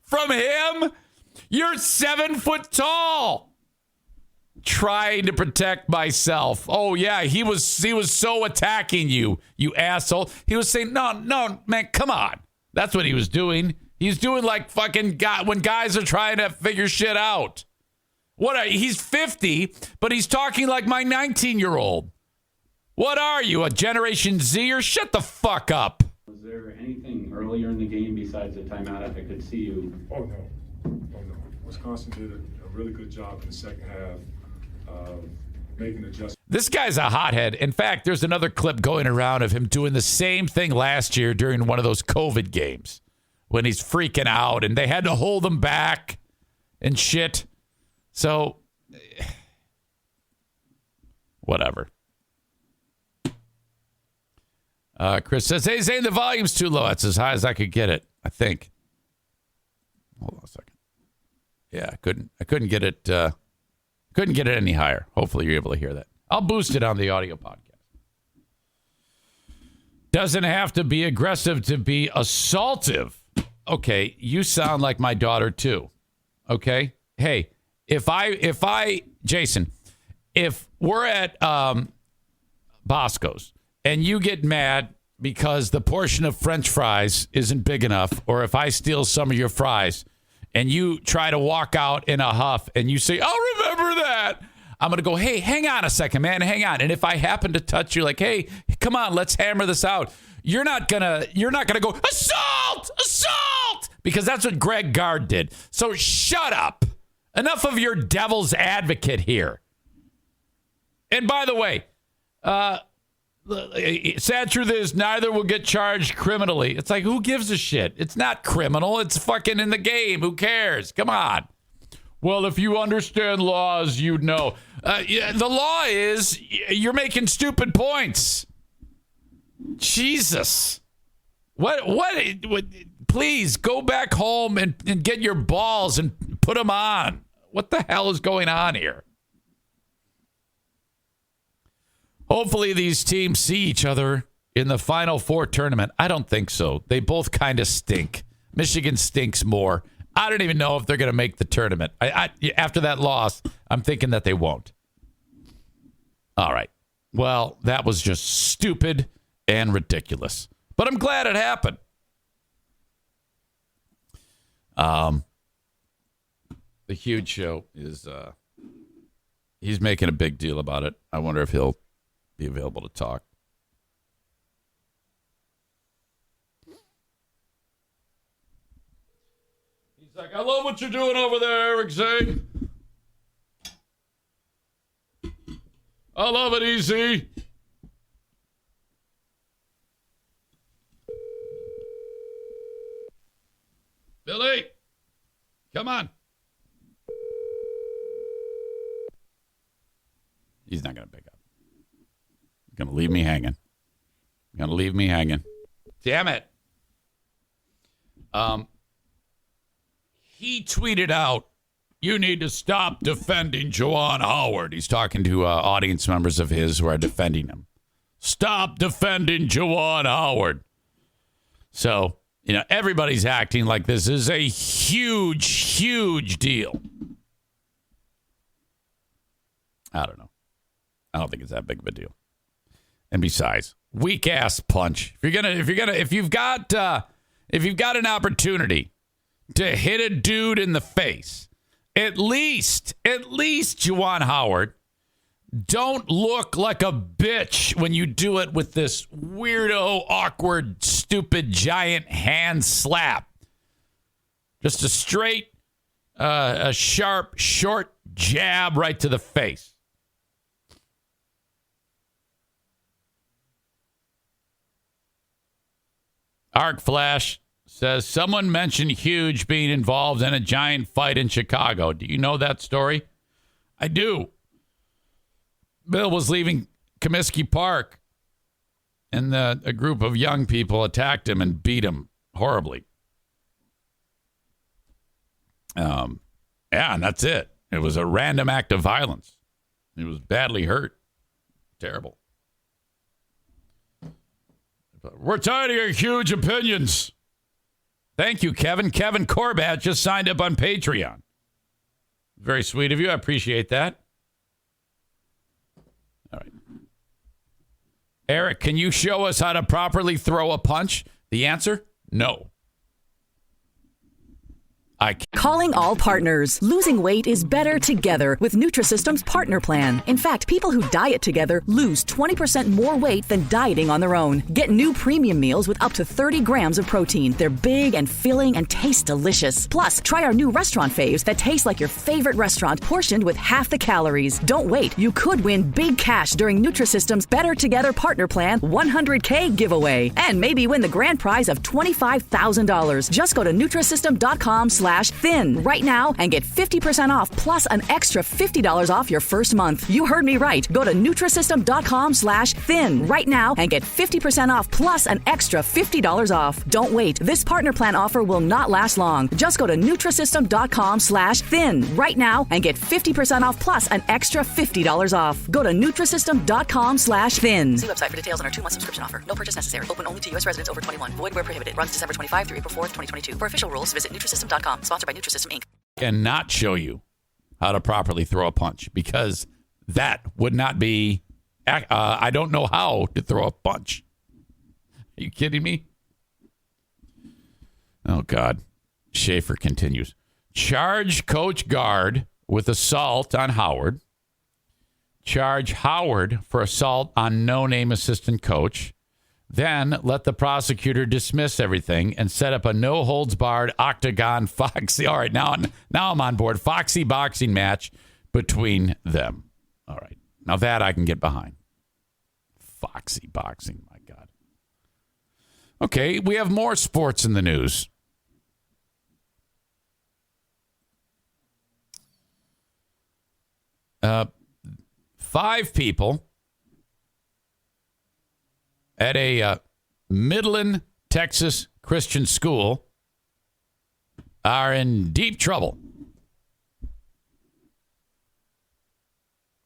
from him? You're 7 foot tall. Trying to protect myself. Oh yeah, he was so attacking you, you asshole. He was saying, no, man, come on. That's what he was doing. He's doing like fucking when guys are trying to figure shit out. He's 50, but he's talking like my 19-year-old. What are you, a Generation Z or shut the fuck up? Was there anything earlier in the game besides the timeout? I could see you. Oh, no. Wisconsin did a really good job in the second half of making adjustments. This guy's a hothead. In fact, there's another clip going around of him doing the same thing last year during one of those COVID games when he's freaking out and they had to hold him back and shit. So, whatever. Chris says, hey, Zane, the volume's too low. That's as high as I could get it, I think. Hold on a second. Yeah, I couldn't get it any higher. Hopefully you're able to hear that. I'll boost it on the audio podcast. Doesn't have to be aggressive to be assaultive. Okay, you sound like my daughter too. Okay? Hey, if Jason, if we're at Bosco's and you get mad because the portion of French fries isn't big enough, or if I steal some of your fries and you try to walk out in a huff and you say, I'll remember that, I'm going to go, hey, hang on a second, man, hang on. And if I happen to touch you like, hey, come on, let's hammer this out, you're not gonna go, assault, because that's what Greg Gard did. So shut up. Enough of your devil's advocate here. And by the way, sad truth is neither will get charged criminally. It's like, who gives a shit? It's not criminal. It's fucking in the game. Who cares? Come on. Well, if you understand laws, you'd know. Yeah, the law is you're making stupid points. Jesus. What? Please go back home and get your balls and put them on. What the hell is going on here? Hopefully these teams see each other in the Final Four tournament. I don't think so. They both kind of stink. Michigan stinks more. I don't even know if they're going to make the tournament. After that loss, I'm thinking that they won't. All right. Well, that was just stupid and ridiculous. But I'm glad it happened. The Huge Show is he's making a big deal about it. I wonder if he'll be available to talk. He's like, I love what you're doing over there, Eric Zane. I love it, easy. Billy, come on. He's not going to pick up. He's going to leave me hanging. Damn it. He tweeted out, you need to stop defending Juwan Howard. He's talking to audience members of his who are defending him. Stop defending Juwan Howard. So, everybody's acting like this is a huge, huge deal. I don't know. I don't think it's that big of a deal. And besides, weak ass punch. If you've got an opportunity to hit a dude in the face, at least Juwan Howard, don't look like a bitch when you do it with this weirdo, awkward, stupid, giant hand slap. Just a straight, a sharp, short jab right to the face. Arc Flash says, someone mentioned Huge being involved in a giant fight in Chicago. Do you know that story? I do. Bill was leaving Comiskey Park, and a group of young people attacked him and beat him horribly. Yeah, and that's it. It was a random act of violence. He was badly hurt. Terrible. We're tired of your huge opinions. Thank you, Kevin. Kevin Corbat just signed up on Patreon. Very sweet of you. I appreciate that. All right. Eric, can you show us how to properly throw a punch? The answer, no. Calling all partners. Losing weight is better together with Nutrisystem's Partner Plan. In fact, people who diet together lose 20% more weight than dieting on their own. Get new premium meals with up to 30 grams of protein. They're big and filling and taste delicious. Plus, try our new restaurant faves that taste like your favorite restaurant, portioned with half the calories. Don't wait. You could win big cash during Nutrisystem's Better Together Partner Plan 100K giveaway. And maybe win the grand prize of $25,000. Just go to Nutrisystem.com/thin right now and get 50% off plus an extra $50 off your first month. You heard me right. Go to Nutrisystem.com/thin right now and get 50% off plus an extra $50 off. Don't wait. This Partner Plan offer will not last long. Just go to Nutrisystem.com/thin right now and get 50% off plus an extra $50 off. Go to Nutrisystem.com/thin. See website for details on our 2-month subscription offer. No purchase necessary. Open only to U.S. residents over 21. Void where prohibited. Runs December 25 through April 4th, 2022. For official rules, visit Nutrisystem.com. Sponsored by Nutrisystem, Inc. And not show you how to properly throw a punch, because that would not be, I don't know how to throw a punch. Are you kidding me? Oh, God. Schaefer continues. Charge Coach Guard with assault on Howard. Charge Howard for assault on no-name assistant coach. Then let the prosecutor dismiss everything and set up a no-holds-barred octagon foxy. All right, now I'm on board. Foxy boxing match between them. All right, now that I can get behind. Foxy boxing, my God. Okay, we have more sports in the news. Five people at a Midland, Texas Christian school are in deep trouble.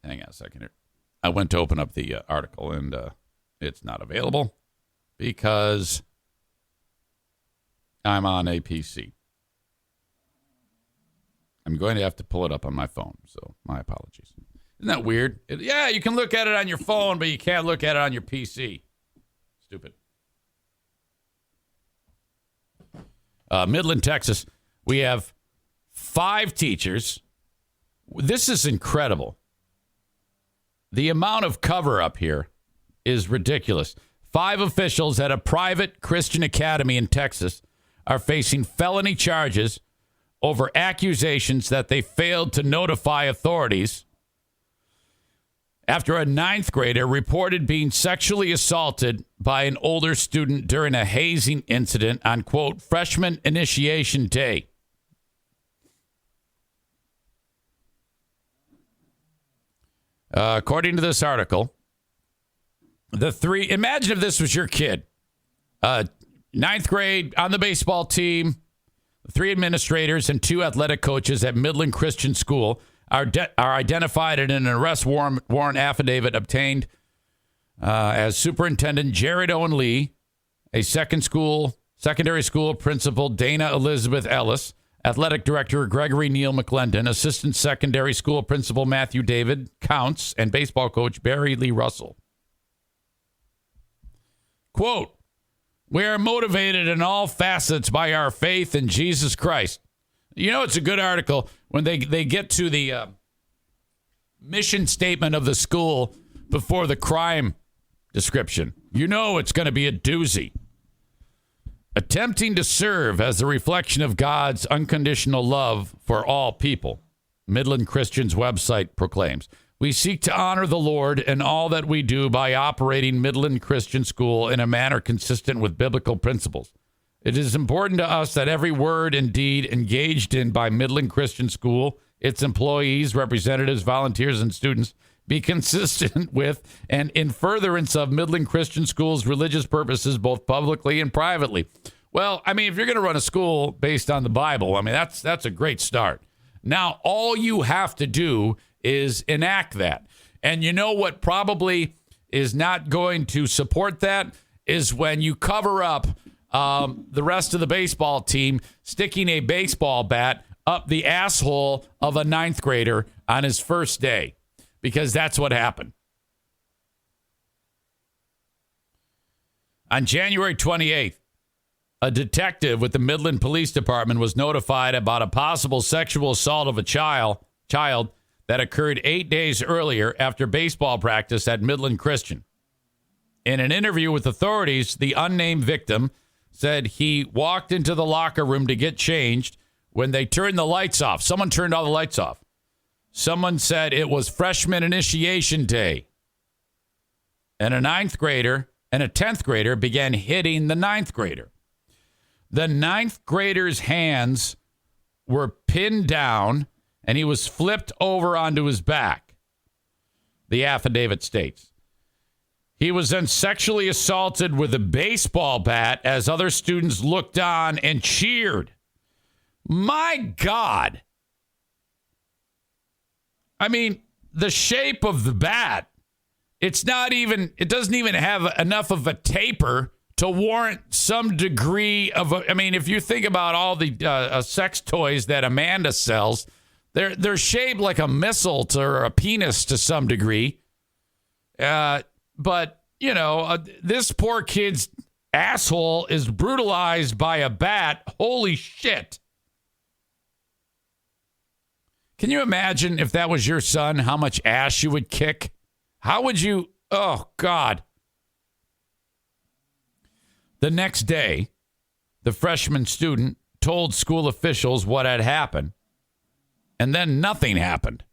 Hang on a second here. I went to open up the article, and it's not available because I'm on a PC. I'm going to have to pull it up on my phone, so my apologies. Isn't that weird? Yeah, you can look at it on your phone, but you can't look at it on your PC. Stupid. Midland, Texas, we have 5 teachers. This is incredible. The amount of cover-up here is ridiculous. 5 officials at a private Christian academy in Texas are facing felony charges over accusations that they failed to notify authorities after a 9th grader reported being sexually assaulted by an older student during a hazing incident on, quote, freshman initiation day. According to this article, imagine if this was your kid. 9th grade on the baseball team, 3 administrators and 2 athletic coaches at Midland Christian School are identified in an arrest warrant affidavit obtained as Superintendent Jared Owen Lee, a secondary school principal Dana Elizabeth Ellis, athletic director Gregory Neal McClendon, assistant secondary school principal Matthew David Counts, and baseball coach Barry Lee Russell. Quote, "We are motivated in all facets by our faith in Jesus Christ." You know, it's a good article when they get to the mission statement of the school before the crime description. You know it's going to be a doozy. Attempting to serve as a reflection of God's unconditional love for all people, Midland Christian's website proclaims. We seek to honor the Lord in all that we do by operating Midland Christian School in a manner consistent with biblical principles. It is important to us that every word and deed engaged in by Midland Christian School, its employees, representatives, volunteers, and students be consistent with and in furtherance of Midland Christian School's religious purposes, both publicly and privately. Well, I mean, if you're going to run a school based on the Bible, I mean, that's a great start. Now, all you have to do is enact that. And you know what probably is not going to support that is when you cover up the rest of the baseball team sticking a baseball bat up the asshole of a 9th grader on his first day, because that's what happened. On January 28th, A detective with the Midland Police Department was notified about a possible sexual assault of a child that occurred 8 days earlier after baseball practice at Midland Christian. In an interview with authorities, the unnamed victim said he walked into the locker room to get changed when they turned the lights off. Someone turned all the lights off. Someone said it was freshman initiation day. And a 9th grader and a 10th grader began hitting the 9th grader. The 9th grader's hands were pinned down and he was flipped over onto his back, the affidavit states. He was then sexually assaulted with a baseball bat as other students looked on and cheered. My God. I mean, the shape of the bat, it doesn't even have enough of a taper to warrant some degree of, if you think about all the sex toys that Amanda sells, they're shaped like a missile or a penis to some degree. But, this poor kid's asshole is brutalized by a bat. Holy shit. Can you imagine if that was your son, how much ass you would kick? How would you? Oh, God. The next day, the freshman student told school officials what had happened, and then nothing happened.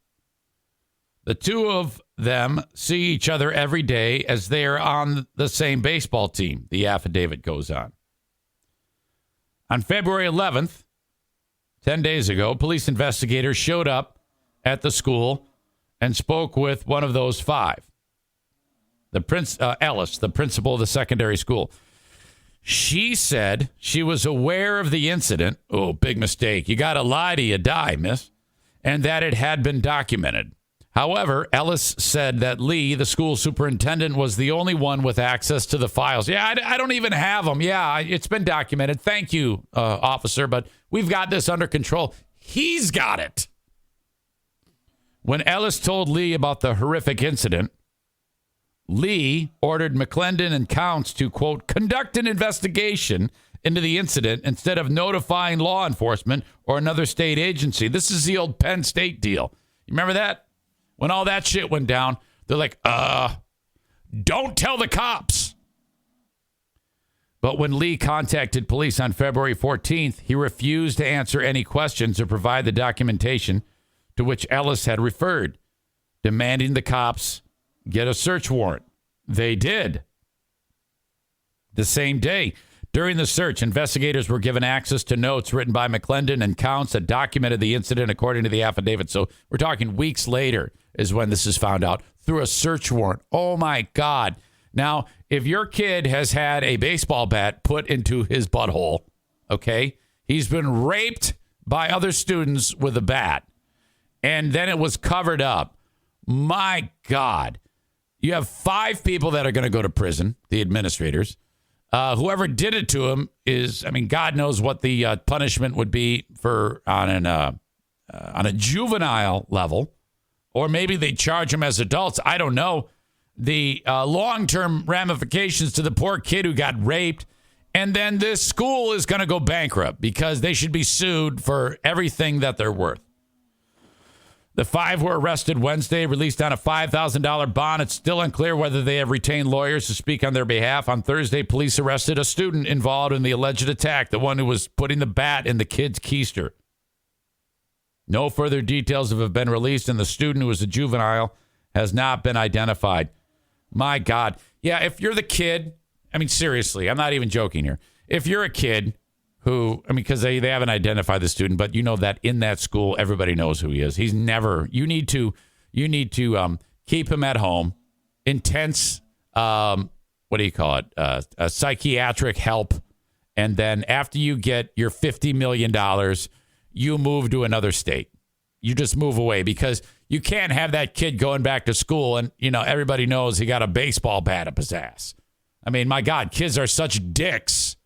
The two of them see each other every day as they are on the same baseball team, the affidavit goes on. On February 11th, 10 days ago, police investigators showed up at the school and spoke with one of those five, Ellis, the principal of the secondary school. She said she was aware of the incident. Oh, big mistake. You got to lie till you die, miss. And that it had been documented. However, Ellis said that Lee, the school superintendent, was the only one with access to the files. Yeah, I don't even have them. Yeah, it's been documented. Thank you, officer, but we've got this under control. He's got it. When Ellis told Lee about the horrific incident, Lee ordered McClendon and Counts to, quote, conduct an investigation into the incident instead of notifying law enforcement or another state agency. This is the old Penn State deal. You remember that? When all that shit went down, they're like, don't tell the cops. But when Lee contacted police on February 14th, he refused to answer any questions or provide the documentation to which Ellis had referred, demanding the cops get a search warrant. They did. The same day, during the search, investigators were given access to notes written by McClendon and Counts that documented the incident according to the affidavit. So we're talking weeks later is when this is found out through a search warrant. Oh, my God. Now, if your kid has had a baseball bat put into his butthole, okay, he's been raped by other students with a bat, and then it was covered up. My God. You have 5 people that are going to go to prison, the administrators. Whoever did it to him is, God knows what the punishment would be for on a juvenile level, or maybe they charge him as adults. I don't know. The long-term ramifications to the poor kid who got raped, and then this school is going to go bankrupt because they should be sued for everything that they're worth. The 5 were arrested Wednesday, released on a $5,000 bond. It's still unclear whether they have retained lawyers to speak on their behalf. On Thursday, police arrested a student involved in the alleged attack, the one who was putting the bat in the kid's keister. No further details have been released, and the student, who was a juvenile, has not been identified. My God. Yeah, if you're the kid, seriously, I'm not even joking here. If you're a kid who, because they haven't identified the student, but you know that in that school, everybody knows who he is. He's never, you need to keep him at home. Intense, psychiatric help. And then after you get your $50 million, you move to another state. You just move away because you can't have that kid going back to school and, everybody knows he got a baseball bat up his ass. My God, kids are such dicks.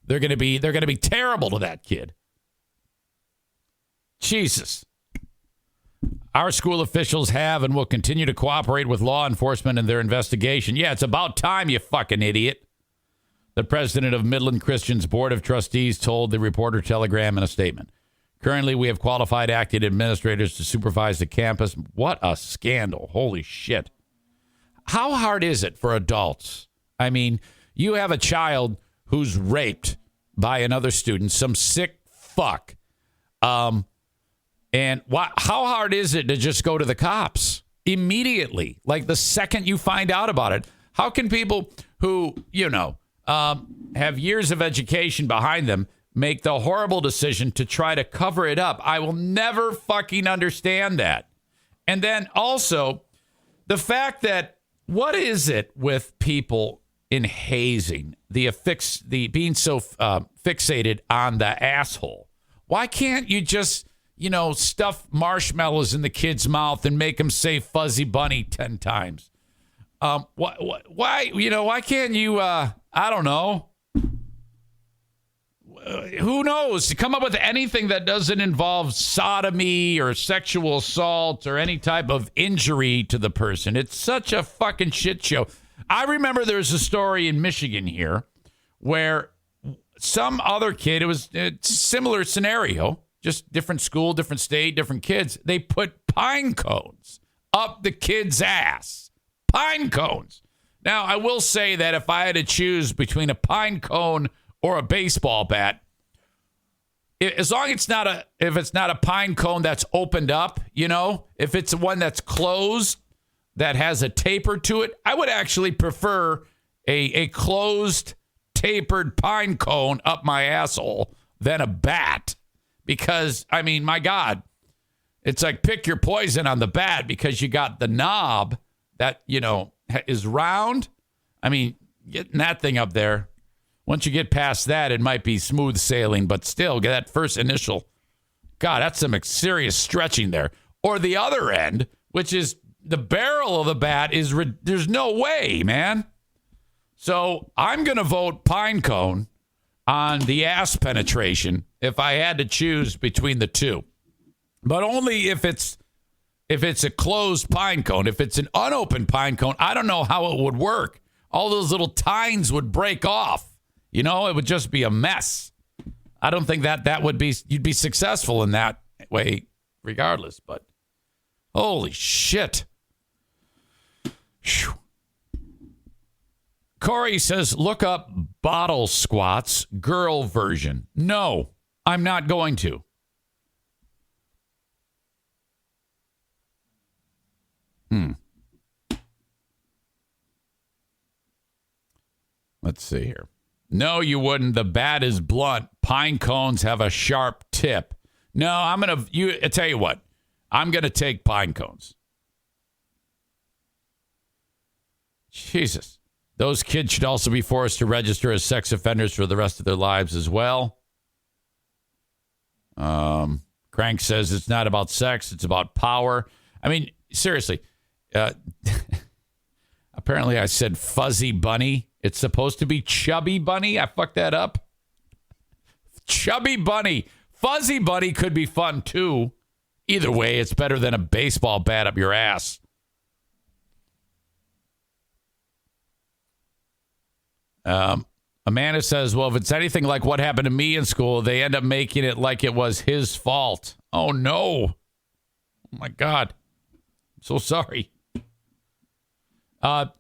They're going to be terrible to that kid. Jesus. Our school officials have and will continue to cooperate with law enforcement in their investigation. Yeah, it's about time, you fucking idiot. The president of Midland Christian's Board of Trustees told the Reporter Telegram in a statement. Currently, we have qualified acting administrators to supervise the campus. What a scandal. Holy shit. How hard is it for adults? I mean, you have a child who's raped by another student, some sick fuck. How hard is it to just go to the cops immediately? Like the second you find out about it. How can people who, have years of education behind them make the horrible decision to try to cover it up? I will never fucking understand that. And then also the fact that what is it with people in hazing, the being so fixated on the asshole? Why can't you just, stuff marshmallows in the kid's mouth and make him say fuzzy bunny 10 times? Why can't you, I don't know. Who knows? To come up with anything that doesn't involve sodomy or sexual assault or any type of injury to the person. It's such a fucking shit show. I remember there's a story in Michigan here where some other kid, it was a similar scenario, just different school, different state, different kids. They put pine cones up the kid's ass. Pine cones. Now, I will say that if I had to choose between a pine cone or a baseball bat, as long as if it's not a pine cone that's opened up, if it's one that's closed, that has a taper to it, I would actually prefer a closed, tapered pine cone up my asshole than a bat. Because, I mean, my God, it's like pick your poison on the bat because you got the knob that, is round. I mean, getting that thing up there, once you get past that, it might be smooth sailing, but still, get that first initial, God, that's some serious stretching there. Or the other end, which is the barrel of the bat, there's no way, man. So I'm going to vote pine cone on the ass penetration if I had to choose between the two. But only if it's a closed pine cone. If it's an unopened pine cone, I don't know how it would work. All those little tines would break off. It would just be a mess. I don't think that would be, you'd be successful in that way regardless. But holy shit. Whew. Corey says, look up bottle squats, girl version. No, I'm not going to. Let's see here. No, you wouldn't. The bat is blunt. Pine cones have a sharp tip. No, I tell you what. I'm going to take pine cones. Jesus. Those kids should also be forced to register as sex offenders for the rest of their lives as well. Crank says it's not about sex. It's about power. I mean, seriously. Apparently I said fuzzy bunny. It's supposed to be chubby bunny. I fucked that up. Chubby bunny. Fuzzy bunny could be fun too. Either way, it's better than a baseball bat up your ass. Amanda says, well, if it's anything like what happened to me in school, they end up making it like it was his fault. Oh, no. Oh, my God. I'm so sorry.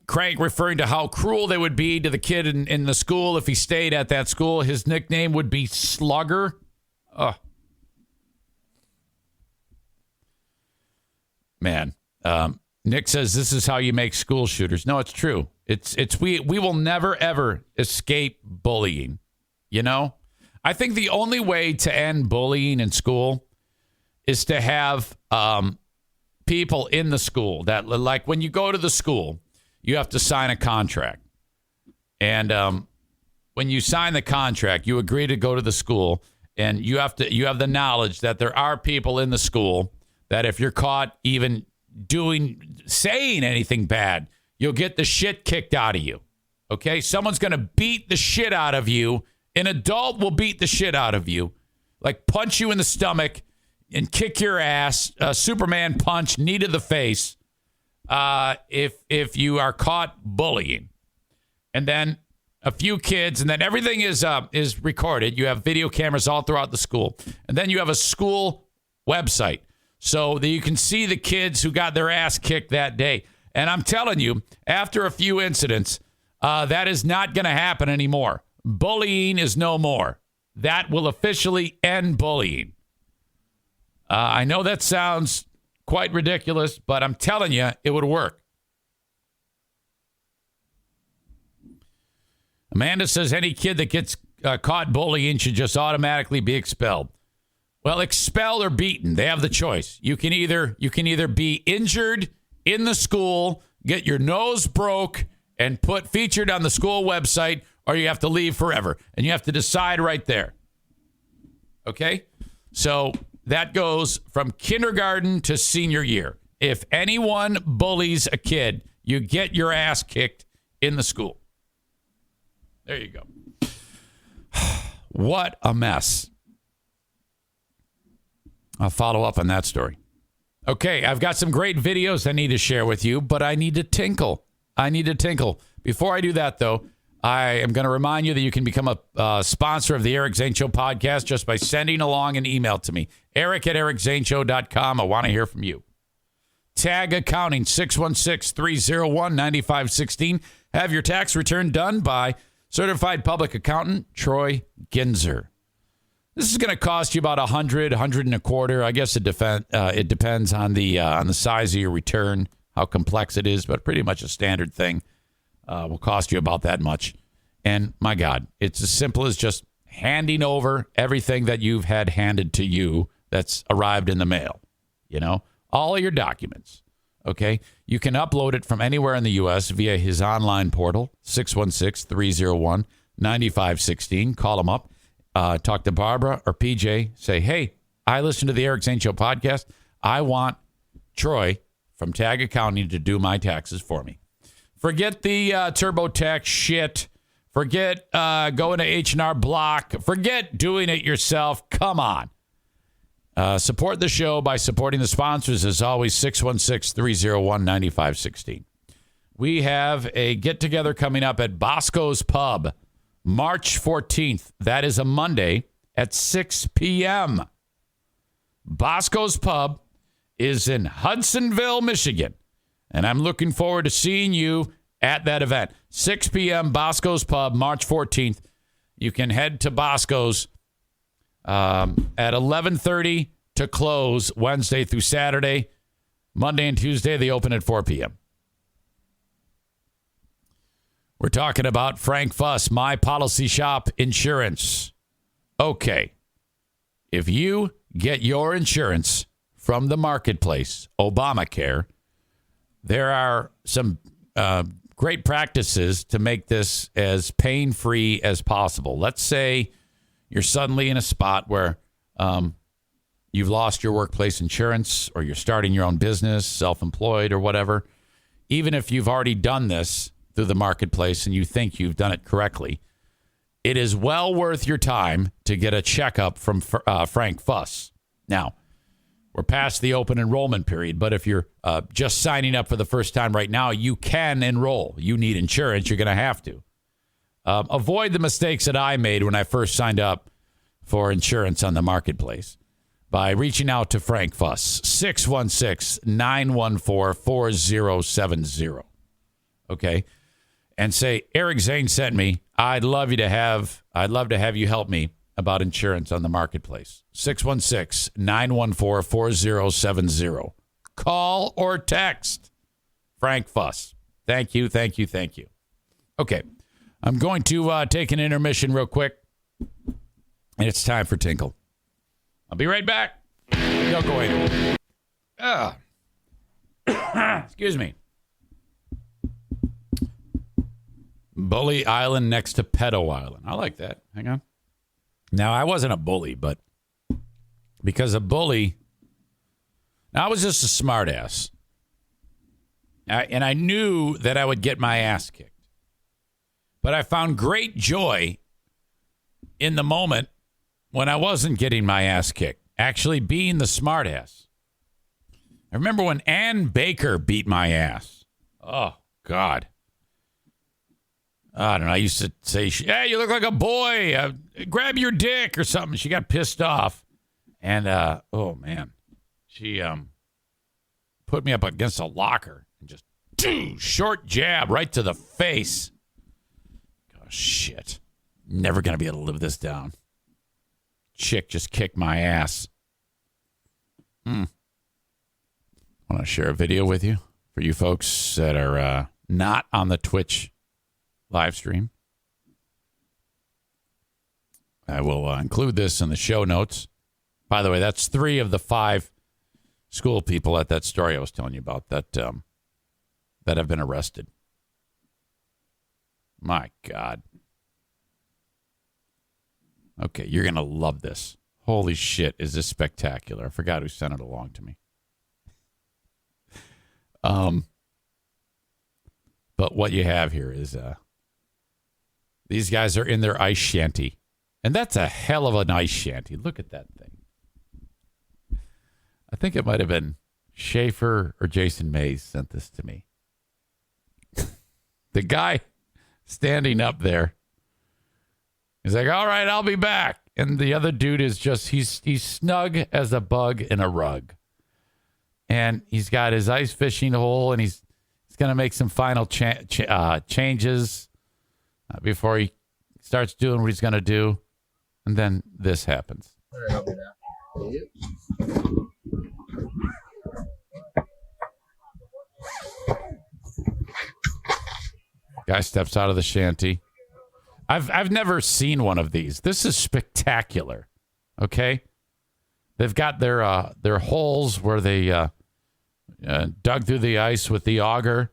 Crank referring to how cruel they would be to the kid in the school if he stayed at that school. His nickname would be Slugger. Man. Nick says this is how you make school shooters. No, it's true. We will never, ever escape bullying. I think the only way to end bullying in school is to have people in the school that, like, when you go to the school, you have to sign a contract. And when you sign the contract, you agree to go to the school, and you have the knowledge that there are people in the school that if you're caught even saying anything bad, you'll get the shit kicked out of you. Okay? Someone's going to beat the shit out of you. An adult will beat the shit out of you. Like punch you in the stomach and kick your ass. Superman punch, knee to the face. If you are caught bullying. And then a few kids, and then everything is recorded. You have video cameras all throughout the school, and then you have a school website so that you can see the kids who got their ass kicked that day. And I'm telling you, after a few incidents, that is not going to happen anymore. Bullying is no more. That will officially end bullying. I know that sounds quite ridiculous, but I'm telling you, it would work. Amanda says any kid that gets caught bullying should just automatically be expelled. Well, expelled or beaten, they have the choice. You can either be injured in the school, get your nose broke, and put featured on the school website, or you have to leave forever. And you have to decide right there. Okay? So that goes from kindergarten to senior year. If anyone bullies a kid, you get your ass kicked in the school. There you go. What a mess. I'll follow up on that story. Okay, I've got some great videos I need to share with you, but I need to tinkle. Before I do that, though, I am going to remind you that you can become a sponsor of the Eric Zane Show podcast just by sending along an email to me. Eric@ericzaneshow.com. I want to hear from you. Tag Accounting, 616-301-9516. Have your tax return done by Certified Public Accountant Troy Ginzer. This is going to cost you about $100, $125. I guess it depends on the size of your return, how complex it is, but pretty much a standard thing will cost you about that much. And my God, it's as simple as just handing over everything that you've had handed to you that's arrived in the mail. You know, all of your documents. Okay, you can upload it from anywhere in the U.S. via his online portal, 616-301-9516. Call him up. Talk to Barbara or PJ. Say, hey, I listen to the Eric Zane Show podcast. I want Troy from Tag Accounting to do my taxes for me. Forget the TurboTax shit. Forget going to H&R Block. Forget doing it yourself. Come on. Support the show by supporting the sponsors. As always, 616-301-9516. We have a get-together coming up at Bosco's Pub, March 14th. That is a Monday at 6 p.m. Bosco's Pub is in Hudsonville, Michigan. And I'm looking forward to seeing you at that event. 6 p.m. Bosco's Pub, March 14th. You can head to Bosco's at 11:30 to close Wednesday through Saturday. Monday and Tuesday, they open at 4 p.m. We're talking about Frank Fuss, My Policy Shop Insurance. Okay. If you get your insurance from the marketplace, Obamacare, there are some great practices to make this as pain-free as possible. Let's say you're suddenly in a spot where you've lost your workplace insurance, or you're starting your own business, self-employed or whatever. Even if you've already done this through the marketplace and you think you've done it correctly, it is well worth your time to get a checkup from Frank Fuss. Now, we're past the open enrollment period, but if you're just signing up for the first time right now, you can enroll. You need insurance. You're going to have to. Avoid the mistakes that I made when I first signed up for insurance on the marketplace by reaching out to Frank Fuss, 616-914-4070. Okay? And say, Eric Zane sent me. I'd love to have you help me about insurance on the marketplace. 616-914-4070. Call or text Frank Fuss. Thank you. Okay. I'm going to take an intermission real quick, and it's time for Tinkle. I'll be right back. Don't go anywhere. Excuse me. Bully Island next to Pedo Island. I like that. Hang on. Now, I wasn't a bully, but because a bully, I was just a smartass. And I knew that I would get my ass kicked. But I found great joy in the moment when I wasn't getting my ass kicked, actually being the smartass. I remember when Ann Baker beat my ass. Oh, God. I don't know. I used to say, "Hey, you look like a boy. Grab your dick" or something. She got pissed off, and oh man, she put me up against a locker and just short jab right to the face. Oh shit! Never gonna be able to live this down. Chick just kicked my ass. Want to share a video with you for you folks that are not on the Twitch live stream. I will include this in the show notes. By the way, that's 3 of the 5 school people at that story I was telling you about that have been arrested. My God. Okay, you're going to love this. Holy shit, is this spectacular. I forgot who sent it along to me. But what you have here is these guys are in their ice shanty. And that's a hell of an ice shanty. Look at that thing. I think it might have been Schaefer or Jason Mays sent this to me. The guy standing up there, he's like, all right, I'll be back. And the other dude is just, he's snug as a bug in a rug. And he's got his ice fishing hole, and he's going to make some final changes before he starts doing what he's going to do. And then this happens. Guy steps out of the shanty. I've never seen one of these. This is spectacular. Okay, they've got their holes where they dug through the ice with the auger,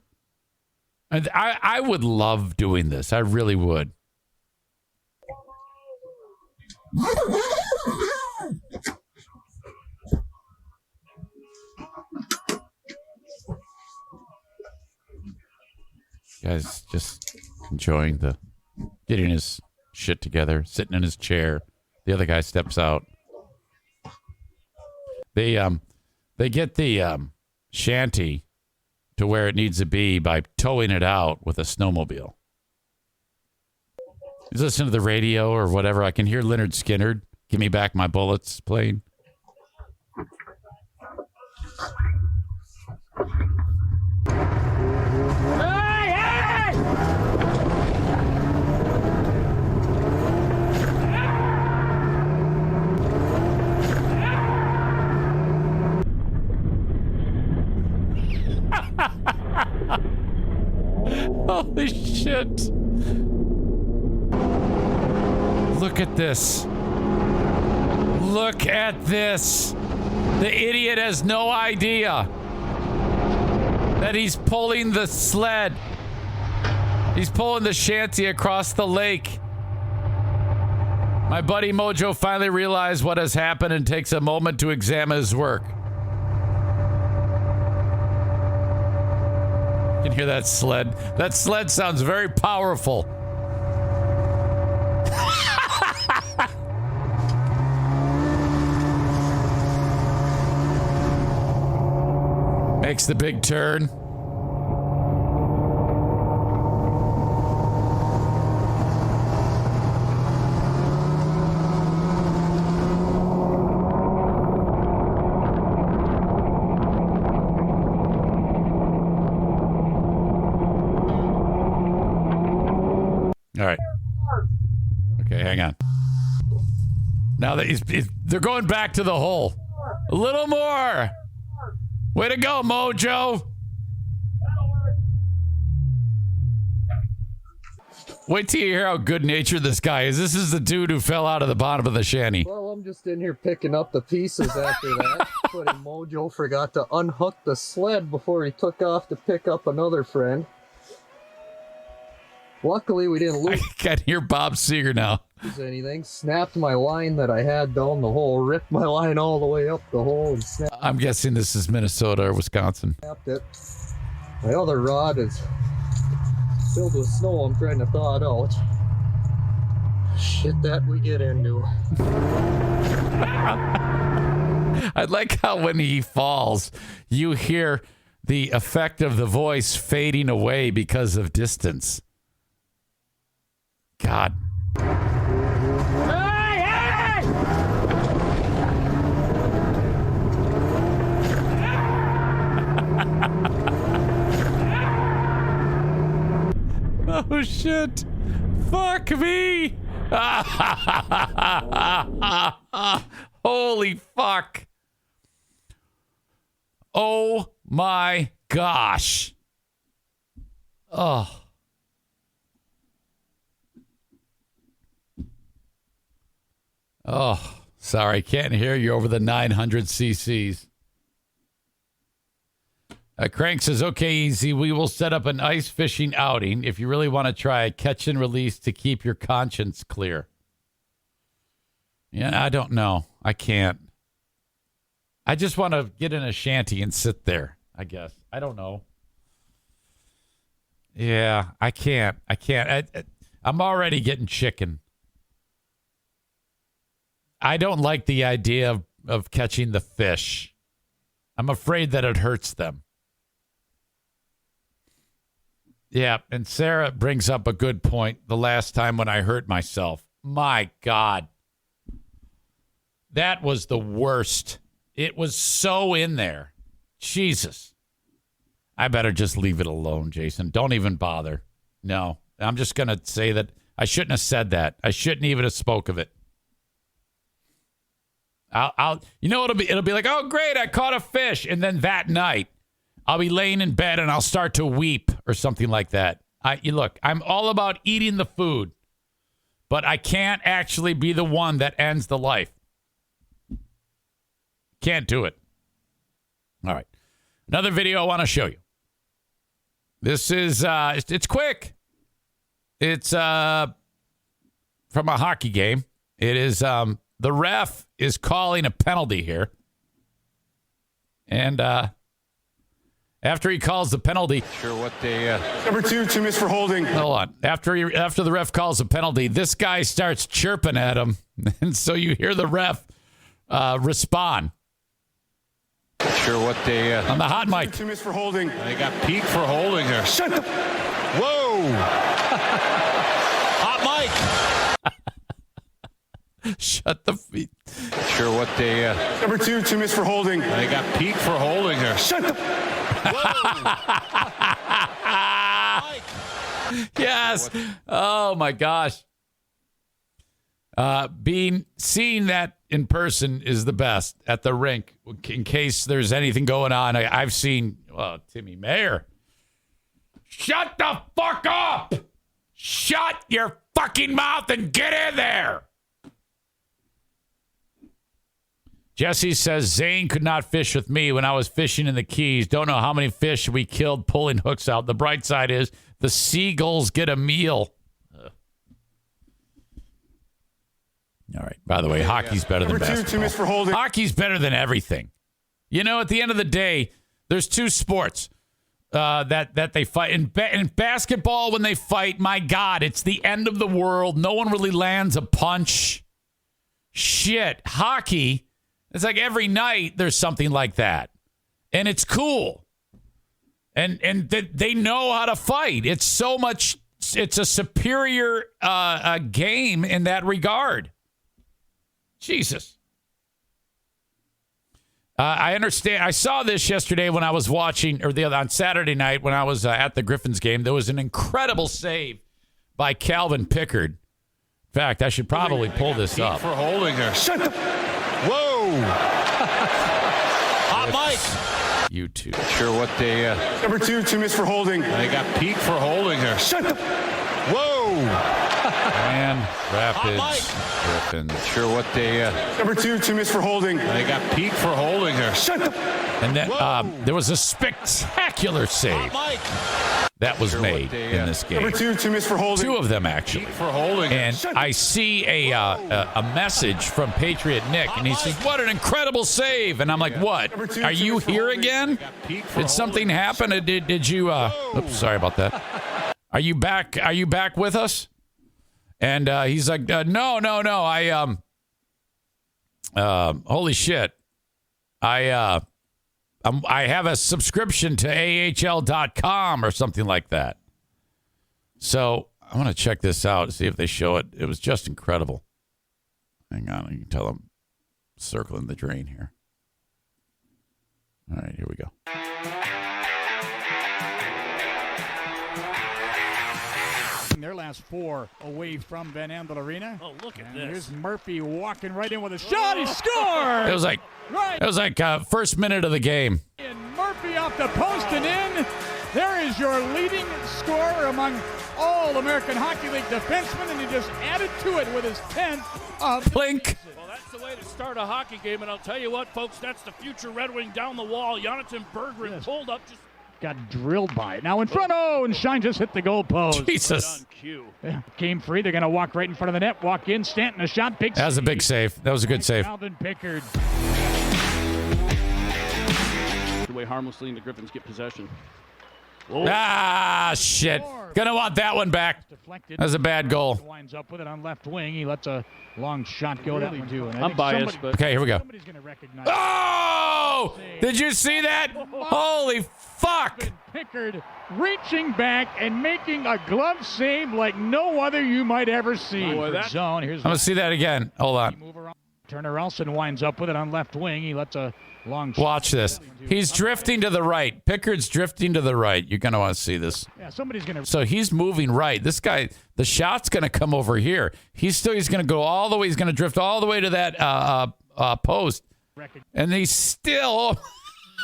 and I would love doing this. I really would. Guys just enjoying getting his shit together, sitting in his chair. The other guy steps out. They get the shanty to where it needs to be by towing it out with a snowmobile. He's listening to the radio or whatever. I can hear Leonard Skinner, "Give Me Back My Bullets" playing. Holy shit. Look at this. Look at this. The idiot has no idea that he's pulling the sled. He's pulling the shanty across the lake. My buddy Mojo finally realized what has happened and takes a moment to examine his work. You can hear that sled. That sled sounds very powerful. Makes the big turn. All right. Okay, hang on. Now that they're going back to the hole. A little more. Way to go, Mojo. Wait till you hear how good-natured this guy is. This is the dude who fell out of the bottom of the shanty. Well, I'm just in here picking up the pieces after that. But Mojo forgot to unhook the sled before he took off to pick up another friend. Luckily, we didn't lose. I can hear Bob Seger now. Anything. Snapped my line that I had down the hole. Ripped my line all the way up the hole and snapped. I'm guessing this is Minnesota or Wisconsin. Snapped it. My other rod is filled with snow. I'm trying to thaw it out. Shit that we get into. I like how when he falls, you hear the effect of the voice fading away because of distance. God. Oh, shit. Fuck me. Holy fuck. Oh, my gosh. Oh. Oh, sorry. Can't hear you over the 900 cc's. Crank says, okay, easy. We will set up an ice fishing outing if you really want to try a catch and release to keep your conscience clear. Yeah, I don't know. I can't. I just want to get in a shanty and sit there, I guess. I don't know. Yeah, I can't. I'm already getting chicken. I don't like the idea of catching the fish. I'm afraid that it hurts them. Yeah, and Sarah brings up a good point. The last time when I hurt myself. My God. That was the worst. It was so in there. Jesus. I better just leave it alone, Jason. Don't even bother. No, I'm just going to say that I shouldn't have said that. I shouldn't even have spoke of it. It'll be like, oh, great, I caught a fish. And then that night, I'll be laying in bed and I'll start to weep or something like that. Look, I'm all about eating the food, but I can't actually be the one that ends the life. Can't do it. All right. Another video I want to show you. This is, it's quick. It's from a hockey game. It is, the ref is calling a penalty here. And, after he calls the penalty, sure what they number 2 miss for holding. Hold on. After the ref calls the penalty, this guy starts chirping at him, and so you hear the ref respond. Sure what they on the hot mic. 2 miss for holding. They got peak for holding there. Shut the. Whoa. Hot mic. Shut the feet. Sure what they number 2 miss for holding. They got peak for holding there. Shut the. Yes. Oh my gosh. Seeing that in person is the best at the rink. In case there's anything going on, I've seen Timmy Mayer. Shut the fuck up! Shut your fucking mouth and get in there! Jesse says, Zane could not fish with me when I was fishing in the Keys. Don't know how many fish we killed pulling hooks out. The bright side is the seagulls get a meal. All right. By the way, hockey's better than basketball. Hockey's better than everything. You know, at the end of the day, there's two sports that they fight. In basketball, when they fight, my God, it's the end of the world. No one really lands a punch. Shit. Hockey, it's like every night there's something like that. And it's cool. And they know how to fight. It's so much, it's a superior game in that regard. Jesus. I understand. I saw this yesterday when I was watching, or on Saturday night when I was at the Griffins game. There was an incredible save by Calvin Pickard. In fact, I should probably pull this up. For holding her. Shut the. Whoa. Hot mic. YouTube. Sure what they. Number 2 miss for holding. They got peak for holding her. Shut the. Whoa. Grand Rapids Griffins. Sure what they. Number 2 miss for holding. They got peak for holding her. Shut the. And then there was a spectacular save that was made in this game. Number 2 miss for holding. Two of them, actually. Peak for holding. And I see a message from Patriot Nick, and he says, "What an incredible save!" And I'm like, "What? Are you here again? Did something happen? Did you? Oops, sorry about that. Are you back? Are you back with us?" And he's like, no. I holy shit. I have a subscription to AHL.com or something like that. So I want to check this out, see if they show it. It was just incredible. Hang on, you can tell I'm circling the drain here. All right, here we go. Their last 4 away from Van Andel Arena. Oh, look at and this. Here's Murphy walking right in with a shot. He scored! It was like first minute of the game. And Murphy off the post and in. There is your leading scorer among all American Hockey League defensemen, and he just added to it with his 10th of Plink. Well, that's the way to start a hockey game, and I'll tell you what, folks, that's the future Red Wing down the wall. Jonathan Berggren pulled up just... Got drilled by it. Now in front. Oh, and Shine just hit the goal post. Jesus. Right on cue. Yeah, game free. They're going to walk right in front of the net. Walk in. Stanton, a shot. Big That was a big save. That was a good save. Calvin Pickard. The way harmlessly and the Griffins get possession. Ah, shit. Gonna want that one back. That was a bad goal. Winds up with it on left wing. He lets a long shot go that one too. And I'm biased, but okay, here we go. Somebody's going to recognize. Oh! Did you see that? Holy fuck! Pickard reaching back and making a glove save like no other you might ever see. Zone. Here's I'm gonna see that again. Hold on. Turner Elson winds up with it on left wing. He lets a long shot. Watch this. He's drifting to the right. Pickard's drifting to the right. You're going to want to see this. Yeah, somebody's going to. So he's moving right. This guy, the shot's going to come over here. He's going to go all the way. He's going to drift all the way to that post. And he's still.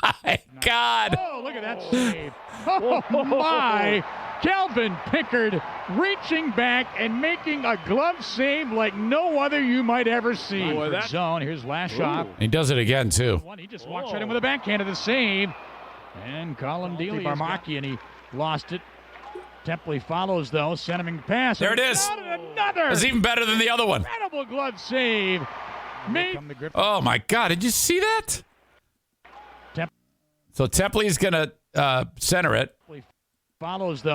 Oh, my God. Oh, look at that save. Oh, my. Calvin Pickard reaching back and making a glove save like no other you might ever see. Zone. Here's Lashoff. He does it again, too. He just walks right in with a backhand of the save. And Colin Dealey Barmaki, and he lost it. Templey follows, though. Centering pass. There it is. Another. It's even better than the other one. Incredible glove save. Oh, my God. Did you see that? So Templey's going to center it. Follows, though.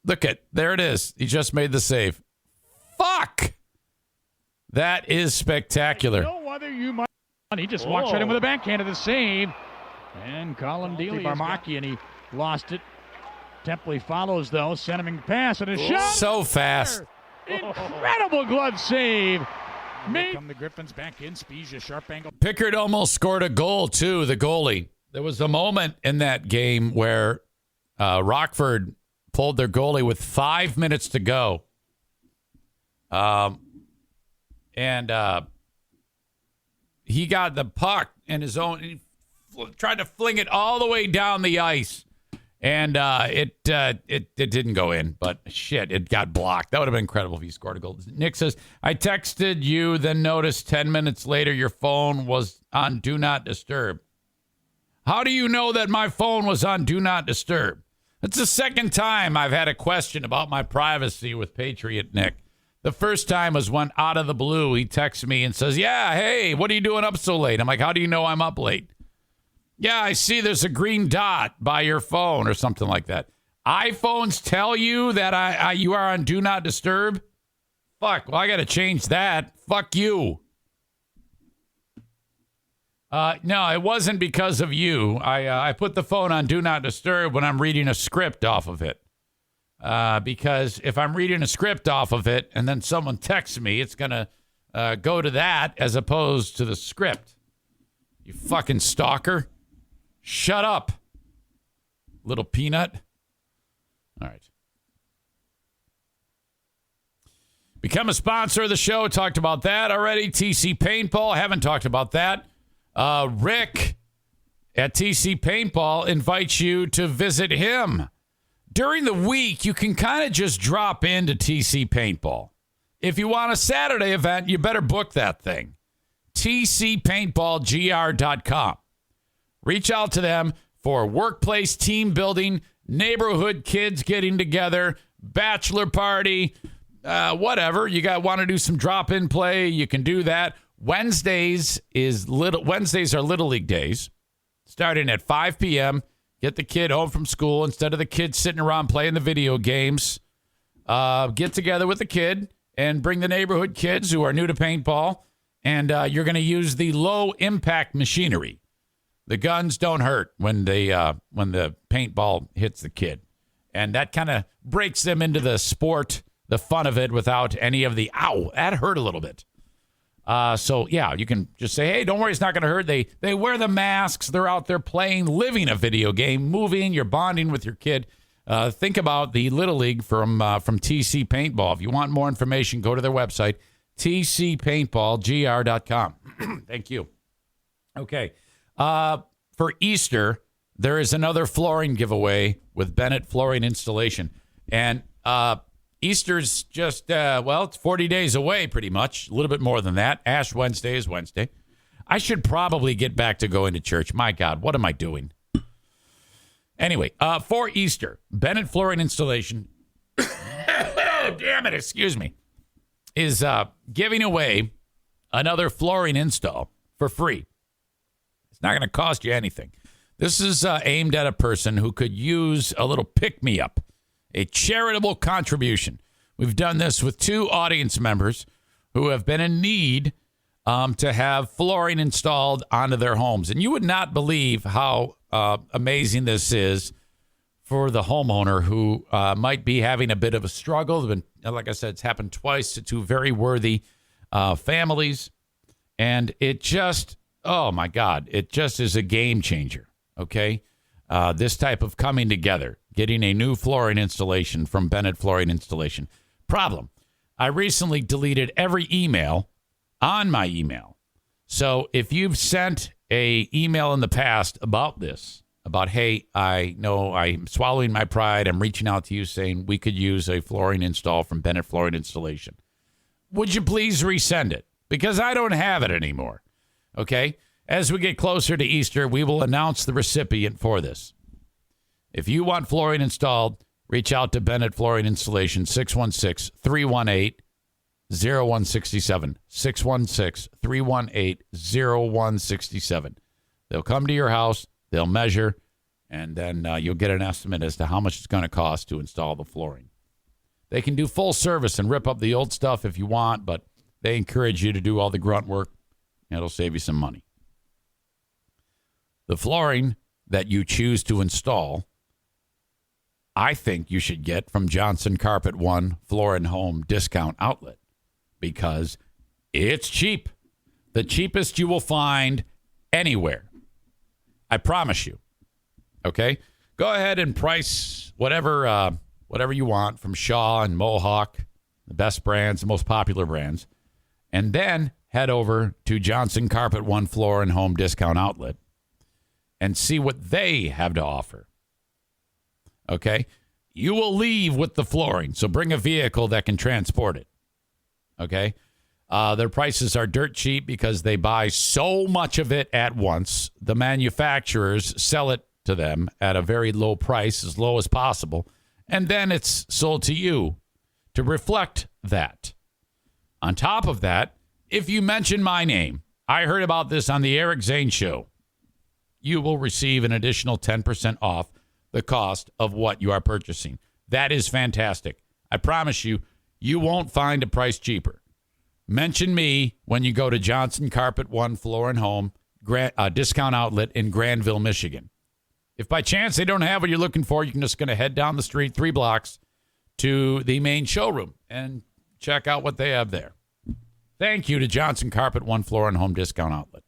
Look at, there it is. He just made the save. Fuck! That is spectacular. No other you might. He just walks right in with a backhand of the save. And Colin Dealey Barmaki, and he lost it. Templey follows, though. Centering pass and a shot. So fast. Incredible glove save. Come the Griffins back in. Spezia, sharp angle. Pickard almost scored a goal, too, the goalie. There was a moment in that game where Rockford pulled their goalie with 5 minutes to go. And he got the puck in his own. He tried to fling it all the way down the ice. And it didn't go in, but shit, it got blocked. That would have been incredible if he scored a goal. Nick says, I texted you, then noticed 10 minutes later your phone was on Do Not Disturb. How do you know that my phone was on Do Not Disturb? It's the second time I've had a question about my privacy with Patriot Nick. The first time was when out of the blue he texts me and says, yeah, hey, what are you doing up so late? I'm like, how do you know I'm up late? Yeah, I see there's a green dot by your phone or something like that. iPhones tell you that you are on Do Not Disturb? Fuck, well, I got to change that. Fuck you. No, it wasn't because of you. I put the phone on Do Not Disturb when I'm reading a script off of it. Because if I'm reading a script off of it and then someone texts me, it's going to go to that as opposed to the script. You fucking stalker. Shut up, little peanut. All right. Become a sponsor of the show. Talked about that already. TC Paintball. Haven't talked about that. Rick at TC Paintball invites you to visit him. During the week, you can kind of just drop into TC Paintball. If you want a Saturday event, you better book that thing. TCPaintballGR.com. Reach out to them for workplace team building, neighborhood kids getting together, bachelor party, whatever. You want to do some drop-in play, you can do that. Wednesdays are Little League days, starting at 5 p.m. Get the kid home from school instead of the kid sitting around playing the video games. Get together with the kid and bring the neighborhood kids who are new to paintball, and you're going to use the low-impact machinery. The guns don't hurt when the paintball hits the kid. And that kind of breaks them into the sport, the fun of it, without any of the, ow, that hurt a little bit. So, yeah, you can just say, hey, don't worry, it's not going to hurt. They wear the masks. They're out there playing, living a video game, moving. You're bonding with your kid. Think about the Little League from TC Paintball. If you want more information, go to their website, tcpaintballgr.com. Thank you. Okay. For Easter, there is another flooring giveaway with Bennett Flooring Installation. And Easter's just, it's 40 days away pretty much. A little bit more than that. Ash Wednesday is Wednesday. I should probably get back to going to church. My God, what am I doing? Anyway, for Easter, Bennett Flooring Installation, oh, damn it, excuse me, is giving away another flooring install for free. It's not going to cost you anything. This is aimed at a person who could use a little pick-me-up, a charitable contribution. We've done this with 2 audience members who have been in need to have flooring installed onto their homes. And you would not believe how amazing this is for the homeowner who might be having a bit of a struggle. And like I said, it's happened twice to 2 very worthy families. And it just, oh my God, it just is a game changer. Okay. This type of coming together, getting a new flooring installation from Bennett Flooring Installation. Problem, I recently deleted every email on my email. So if you've sent a email in the past about this, about, hey, I know I'm swallowing my pride, I'm reaching out to you saying we could use a flooring install from Bennett Flooring Installation, would you please resend it? Because I don't have it anymore. Okay? As we get closer to Easter, we will announce the recipient for this. If you want flooring installed, reach out to Bennett Flooring Installation, 616-318-0167. 616-318-0167. They'll come to your house, they'll measure, and then you'll get an estimate as to how much it's going to cost to install the flooring. They can do full service and rip up the old stuff if you want, but they encourage you to do all the grunt work. It'll save you some money. The flooring that you choose to install, I think you should get from Johnson Carpet One Floor and Home Discount Outlet because it's cheap. The cheapest you will find anywhere. I promise you. Okay? Go ahead and price whatever you want from Shaw and Mohawk, the best brands, the most popular brands, and then head over to Johnson Carpet One Floor and Home Discount Outlet and see what they have to offer. Okay? You will leave with the flooring, so bring a vehicle that can transport it. Okay? Their prices are dirt cheap because they buy so much of it at once. The manufacturers sell it to them at a very low price, as low as possible, and then it's sold to you to reflect that. On top of that, if you mention my name, I heard about this on the Eric Zane Show, you will receive an additional 10% off the cost of what you are purchasing. That is fantastic. I promise you, you won't find a price cheaper. Mention me when you go to Johnson Carpet One Floor and Home Discount Outlet in Granville, Michigan. If by chance they don't have what you're looking for, you're just going to head down the street 3 blocks to the main showroom and check out what they have there. Thank you to Johnson Carpet One Floor and Home Discount Outlet.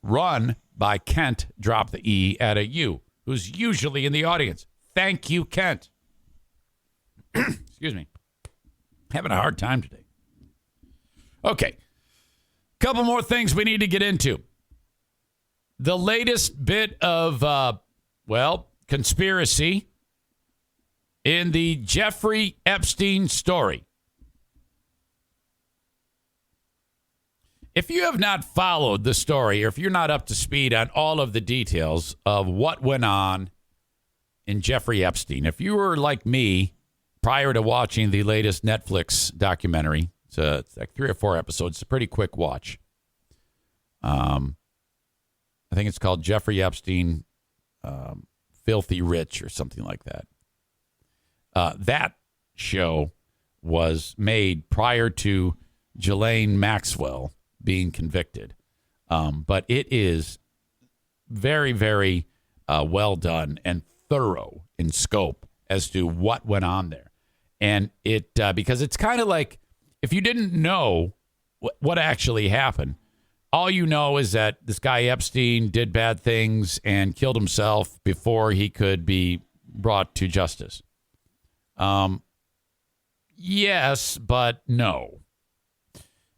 Run by Kent, drop the E, add a U, who's usually in the audience. Thank you, Kent. Excuse me. Having a hard time today. Okay. Couple more things we need to get into. The latest bit of, conspiracy in the Jeffrey Epstein story. If you have not followed the story, or if you're not up to speed on all of the details of what went on in Jeffrey Epstein, if you were like me prior to watching the latest Netflix documentary, it's like 3 or 4 episodes, it's a pretty quick watch. I think it's called Jeffrey Epstein, Filthy Rich or something like that. That show was made prior to Ghislaine Maxwell being convicted. But it is very, very well done and thorough in scope as to what went on there. And it because it's kind of like if you didn't know what actually happened, all you know is that this guy Epstein did bad things and killed himself before he could be brought to justice. Yes, but no.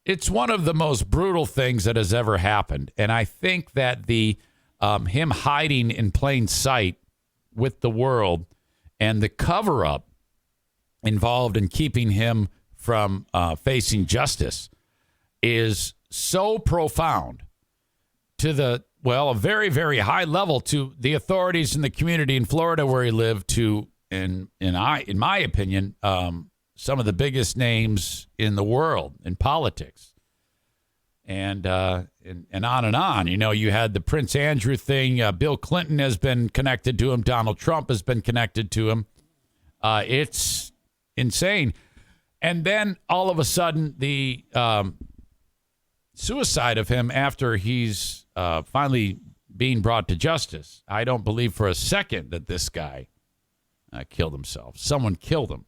It's one of the most brutal things that has ever happened. And I think that the him hiding in plain sight with the world and the cover-up involved in keeping him from facing justice is so profound to a very, very high level to the authorities in the community in Florida where he lived to, in my opinion, some of the biggest names in the world in politics. And on and on. You know, you had the Prince Andrew thing. Bill Clinton has been connected to him. Donald Trump has been connected to him. It's insane. And then all of a sudden, the suicide of him after he's finally being brought to justice. I don't believe for a second that this guy killed himself. Someone killed him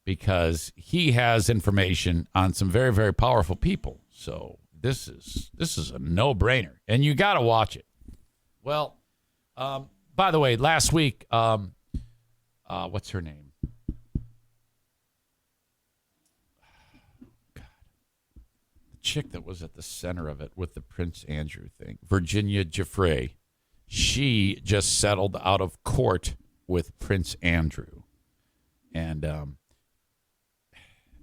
because he has information on some very, very powerful people. So this is a no-brainer, and you got to watch it. Well, by the way, last week, what's her name? God, the chick that was at the center of it with the Prince Andrew thing, Virginia Giuffre. She just settled out of court with Prince Andrew, and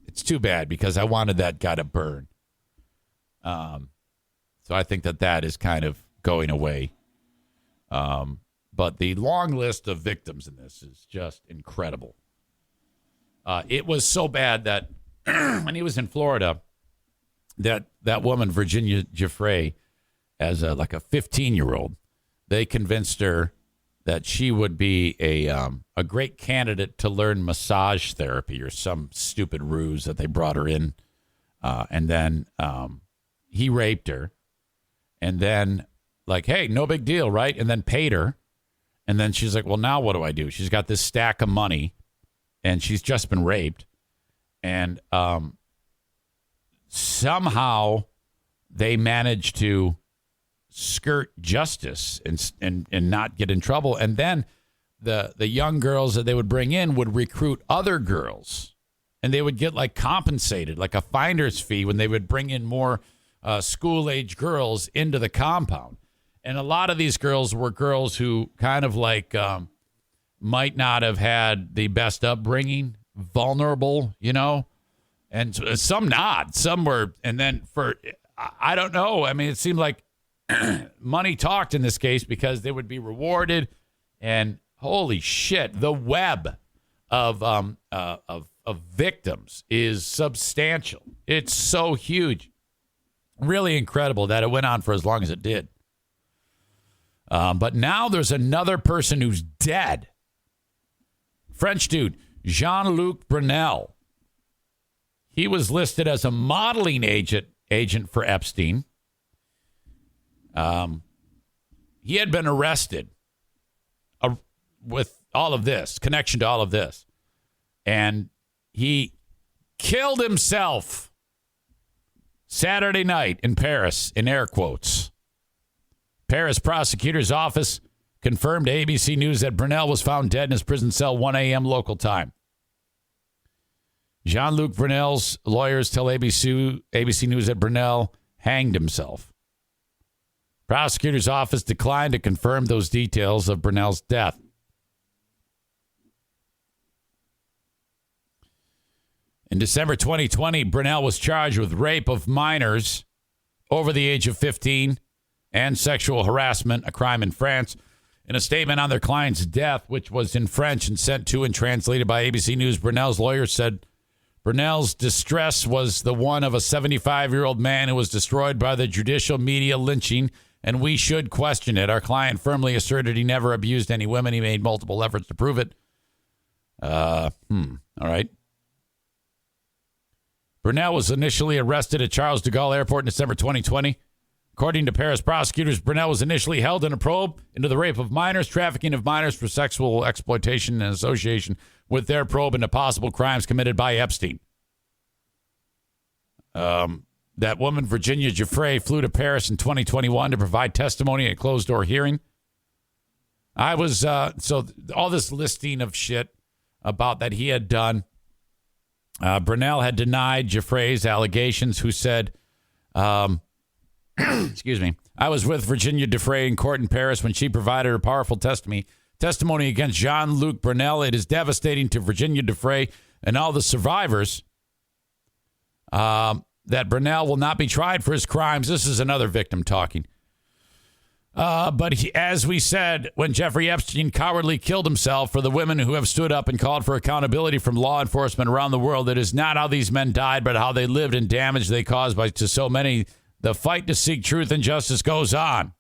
it's too bad because I wanted that guy to burn. So I think that is kind of going away. But the long list of victims in this is just incredible. It was so bad that when he was in Florida, that woman, Virginia Giuffre, as a 15-year-old, they convinced her that she would be a great candidate to learn massage therapy or some stupid ruse that they brought her in. And then he raped her. And then, hey, no big deal, right? And then paid her. And then she's like, well, now what do I do? She's got this stack of money, and she's just been raped. And somehow they managed to skirt justice and not get in trouble. And then the young girls that they would bring in would recruit other girls, and they would get compensated, like a finder's fee when they would bring in more school-age girls into the compound. And a lot of these girls were girls who kind of might not have had the best upbringing, vulnerable, and some not. Some were, and then I don't know. I mean, it seemed like money talked in this case because they would be rewarded. And holy shit, the web of victims is substantial. It's so huge. Really incredible that it went on for as long as it did. But now there's another person who's dead. French dude, Jean-Luc Brunel. He was listed as a modeling agent for Epstein. He had been arrested with all of this, connection to all of this. And he killed himself Saturday night in Paris, in air quotes. Paris prosecutor's office confirmed to ABC News that Brunel was found dead in his prison cell 1 a.m. local time. Jean-Luc Brunel's lawyers tell ABC News that Brunel hanged himself. Prosecutor's office declined to confirm those details of Brunel's death. In December 2020, Brunel was charged with rape of minors over the age of 15 and sexual harassment, a crime in France. In a statement on their client's death, which was in French and sent to and translated by ABC News, Brunel's lawyer said Brunel's distress was the one of a 75-year-old man who was destroyed by the judicial media lynching, and we should question it. Our client firmly asserted he never abused any women. He made multiple efforts to prove it. All right. Brunel was initially arrested at Charles de Gaulle Airport in December 2020. According to Paris prosecutors, Brunel was initially held in a probe into the rape of minors, trafficking of minors for sexual exploitation, and association with their probe into possible crimes committed by Epstein. That woman, Virginia Giuffre, flew to Paris in 2021 to provide testimony at a closed-door hearing. I was, so all this listing of shit about that he had done. Brunel had denied Giuffre's allegations, who said, excuse me, I was with Virginia Giuffre in court in Paris when she provided her powerful testimony against Jean-Luc Brunel. It is devastating to Virginia Giuffre and all the survivors that Brunel will not be tried for his crimes. This is another victim talking. But as we said, when Jeffrey Epstein cowardly killed himself, for the women who have stood up and called for accountability from law enforcement around the world, it is not how these men died, but how they lived and damage they caused to so many. The fight to seek truth and justice goes on.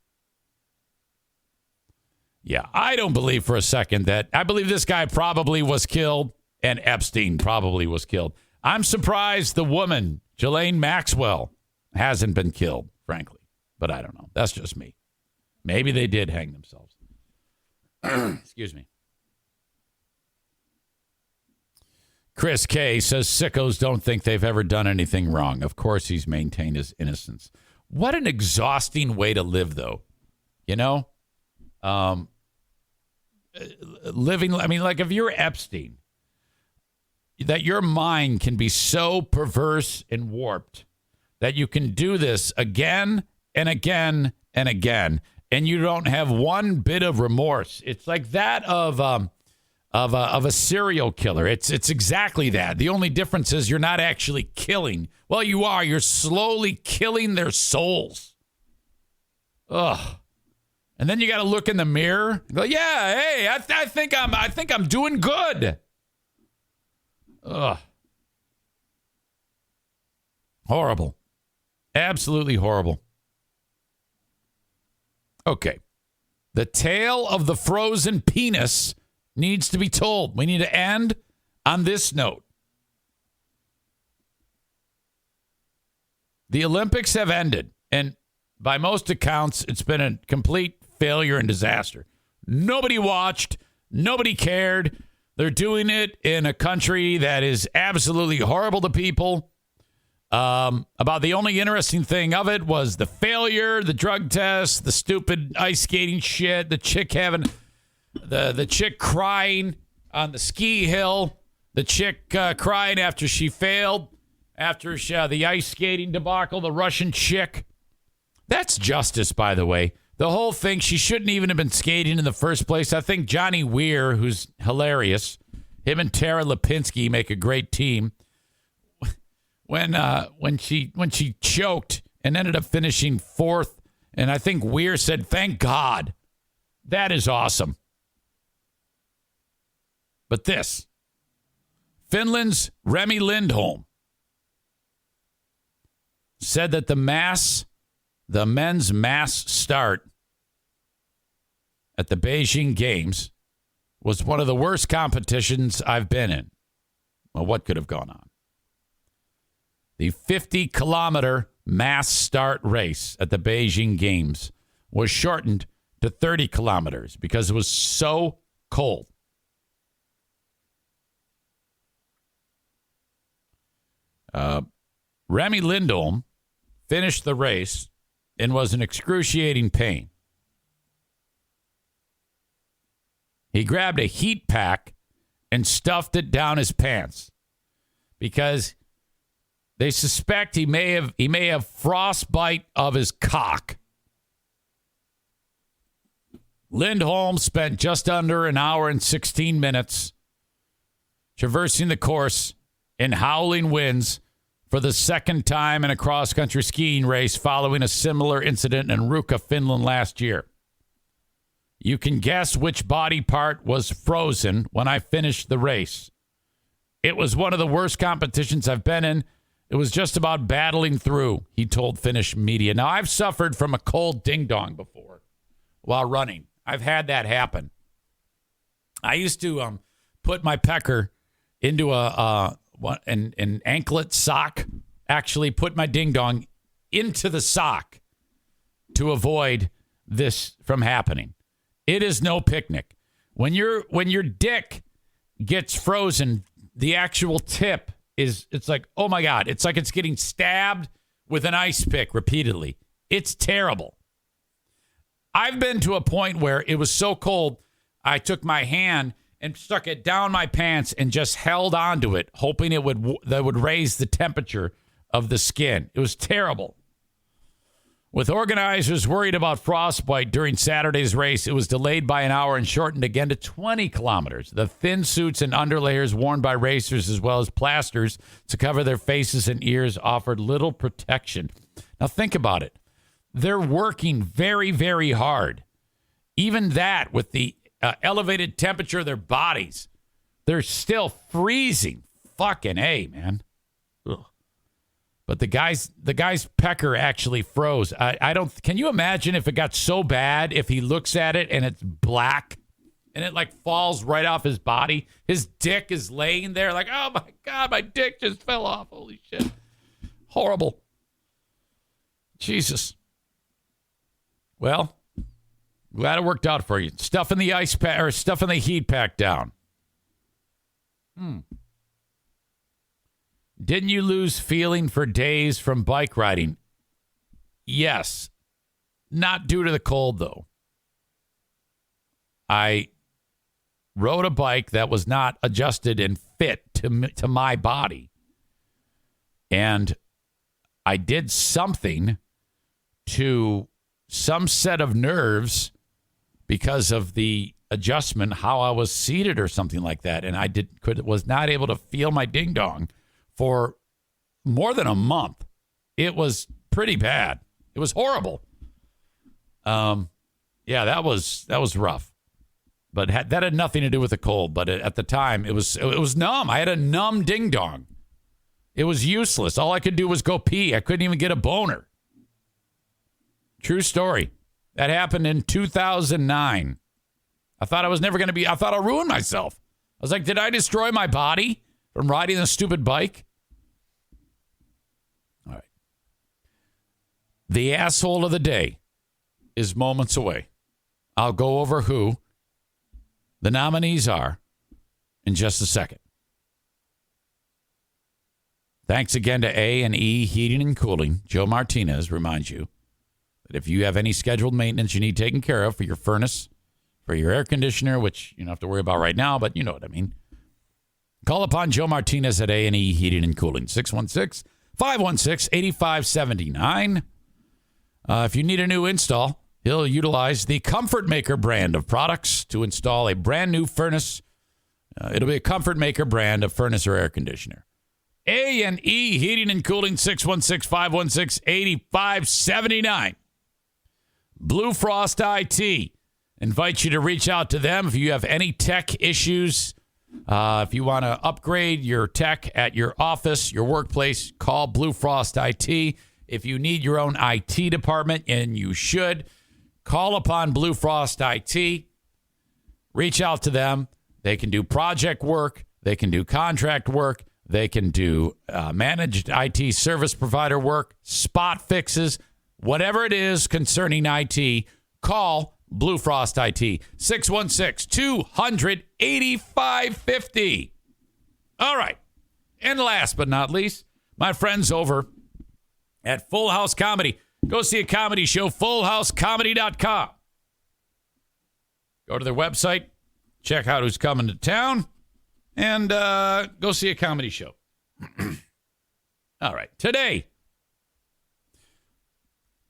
Yeah, I don't believe for a second that. I believe this guy probably was killed and Epstein probably was killed. I'm surprised the woman, Ghislaine Maxwell, hasn't been killed, frankly. But I don't know. That's just me. Maybe they did hang themselves. Excuse me. Chris K says sickos don't think they've ever done anything wrong. Of course, he's maintained his innocence. What an exhausting way to live, though. You know? Living, I mean, like if you're Epstein, that your mind can be so perverse and warped that you can do this again and again and again, and you don't have one bit of remorse. It's like that of a serial killer. It's exactly that. The only difference is you're not actually killing. Well, you are. You're slowly killing their souls. Ugh. And then you got to look in the mirror and go, yeah, hey, I think I'm doing good. Ugh. Horrible. Absolutely horrible. Okay. The tale of the frozen penis needs to be told. We need to end on this note. The Olympics have ended, and by most accounts, it's been a complete failure and disaster. Nobody watched. Nobody cared. They're doing it in a country that is absolutely horrible to people. About the only interesting thing of it was the failure, the drug test, the stupid ice skating shit, the chick having the chick crying on the ski hill, the chick crying after she failed, after the ice skating debacle, the Russian chick. That's justice, by the way. The whole thing, she shouldn't even have been skating in the first place. I think Johnny Weir, who's hilarious, him and Tara Lipinski make a great team. When she choked and ended up finishing fourth, and I think Weir said, "Thank God." That is awesome. But this, Finland's Remi Lindholm said that the men's mass start at the Beijing Games was one of the worst competitions I've been in. Well, what could have gone on? The 50-kilometer mass start race at the Beijing Games was shortened to 30 kilometers because it was so cold. Remi Lindholm finished the race and was in excruciating pain. He grabbed a heat pack and stuffed it down his pants because they suspect he may have frostbite of his cock. Lindholm spent just under an hour and 16 minutes traversing the course in howling winds for the second time in a cross-country skiing race following a similar incident in Ruka, Finland last year. You can guess which body part was frozen when I finished the race. It was one of the worst competitions I've been in. It was just about battling through, he told Finnish media. Now, I've suffered from a cold ding-dong before while running. I've had that happen. I used to put my pecker into an anklet sock, actually put my ding-dong into the sock to avoid this from happening. It is no picnic. When your dick gets frozen, the actual tip it's like, oh my God, it's like it's getting stabbed with an ice pick repeatedly. It's terrible. I've been to a point where it was so cold, I took my hand and stuck it down my pants and just held onto it, hoping that would raise the temperature of the skin. It was terrible. With organizers worried about frostbite during Saturday's race, it was delayed by an hour and shortened again to 20 kilometers. The thin suits and underlayers worn by racers, as well as plasters to cover their faces and ears, offered little protection. Now think about it. They're working very, very hard. Even that, with the elevated temperature of their bodies, they're still freezing. Fucking A, man. Ugh. But the guy's pecker actually froze. Can you imagine if it got so bad, if he looks at it and it's black and it like falls right off his body? His dick is laying there like, oh my God, my dick just fell off. Holy shit. Horrible. Jesus. Well, glad it worked out for you. Stuffing the ice pack or stuffing the heat pack down. Didn't you lose feeling for days from bike riding? Yes. Not due to the cold, though. I rode a bike that was not adjusted and fit to my body. And I did something to some set of nerves because of the adjustment, how I was seated or something like that. And I was not able to feel my ding-dong for more than a month. It was pretty bad. It was horrible. Yeah, that was rough. But that had nothing to do with the cold. But at the time, it was numb. I had a numb ding dong. It was useless. All I could do was go pee. I couldn't even get a boner. True story. That happened in 2009. I thought I was never going to be. I thought I ruined myself. I was like, did I destroy my body from riding a stupid bike? All right. The asshole of the day is moments away. I'll go over who the nominees are in just a second. Thanks again to A&E Heating and Cooling. Joe Martinez reminds you that if you have any scheduled maintenance you need taken care of for your furnace, for your air conditioner, which you don't have to worry about right now, but you know what I mean. Call upon Joe Martinez at A&E Heating and Cooling, 616-516-8579. If you need a new install, he'll utilize the Comfort Maker brand of products to install a brand new furnace. It'll be a Comfort Maker brand of furnace or air conditioner. A&E Heating and Cooling, 616-516-8579. Blue Frost IT invites you to reach out to them if you have any tech issues. If you want to upgrade your tech at your office, your workplace, call Blue Frost IT. If you need your own IT department, and you should, call upon Blue Frost IT. Reach out to them. They can do project work. They can do contract work. They can do managed IT service provider work, spot fixes, whatever it is concerning IT. Call Blue Frost IT, 616-200-8550. All right. And last but not least, my friends over at Full House Comedy. Go see a comedy show, fullhousecomedy.com. Go to their website, check out who's coming to town, and go see a comedy show. All right. Today,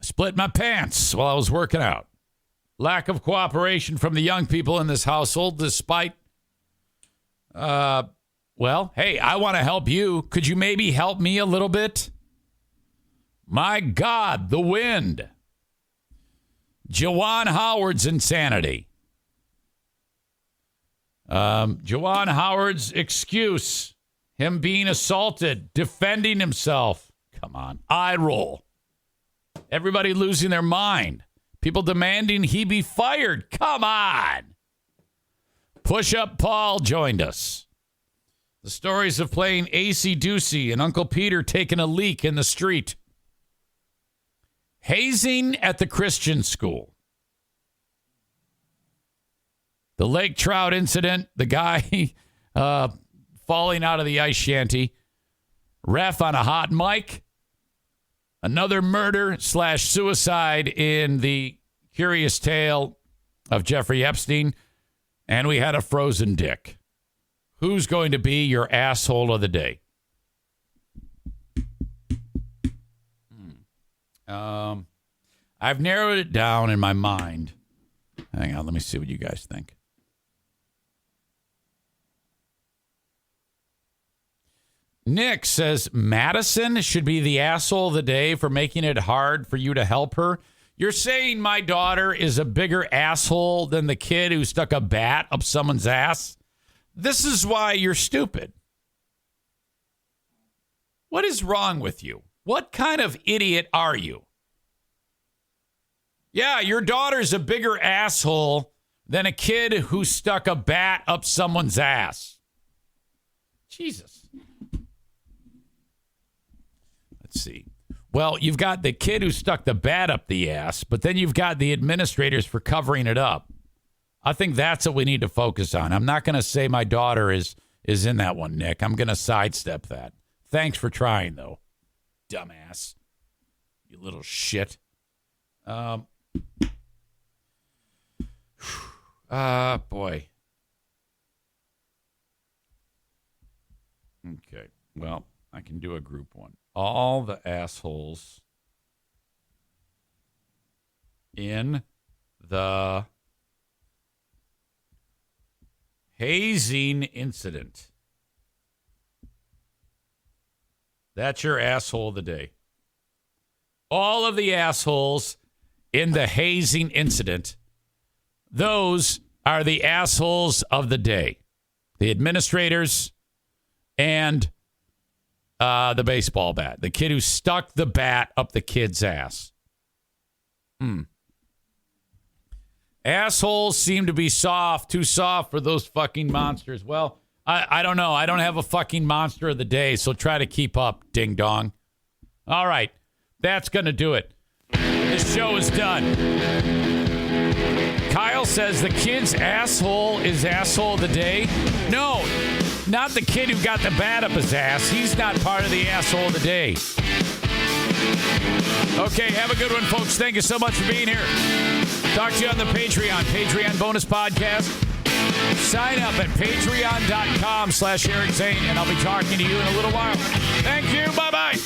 I split my pants while I was working out. Lack of cooperation from the young people in this household, despite, well, hey, I want to help you. Could you maybe help me a little bit? My God, the wind. Juwan Howard's insanity. Juwan Howard's excuse, him being assaulted, defending himself. Come on, eye roll. Everybody losing their mind. People demanding he be fired. Come on. Push-Up Paul joined us. The stories of playing Acey Deucy and Uncle Peter taking a leak in the street. Hazing at the Christian school. The lake trout incident, the guy falling out of the ice shanty. Ref on a hot mic. Another murder/suicide in the curious tale of Jeffrey Epstein. And we had a frozen dick. Who's going to be your asshole of the day? I've narrowed it down in my mind. Hang on, let me see what you guys think. Nick says Madison should be the asshole of the day for making it hard for you to help her. You're saying my daughter is a bigger asshole than the kid who stuck a bat up someone's ass? This is why you're stupid. What is wrong with you? What kind of idiot are you? Yeah, your daughter's a bigger asshole than a kid who stuck a bat up someone's ass. Jesus. Let's see. Well, you've got the kid who stuck the bat up the ass, but then you've got the administrators for covering it up. I think that's what we need to focus on. I'm not going to say my daughter is in that one, Nick. I'm going to sidestep that. Thanks for trying, though. Dumbass. You little shit. Boy. Okay. Well, I can do a group one. All the assholes in the hazing incident. That's your asshole of the day. All of the assholes in the hazing incident. Those are the assholes of the day. The administrators and the baseball bat. The kid who stuck the bat up the kid's ass. Assholes seem to be soft, too soft for those fucking monsters. Well, I don't know. I don't have a fucking monster of the day, so try to keep up, ding dong. All right. That's going to do it. This show is done. Kyle says the kid's asshole is asshole of the day. No, not the kid who got the bat up his ass. He's not part of the asshole of the day. Okay, have a good one, folks. Thank you so much for being here. Talk to you on the Patreon bonus podcast. Sign up at patreon.com/Eric Zane, and I'll be talking to you in a little while. Thank you. Bye-bye.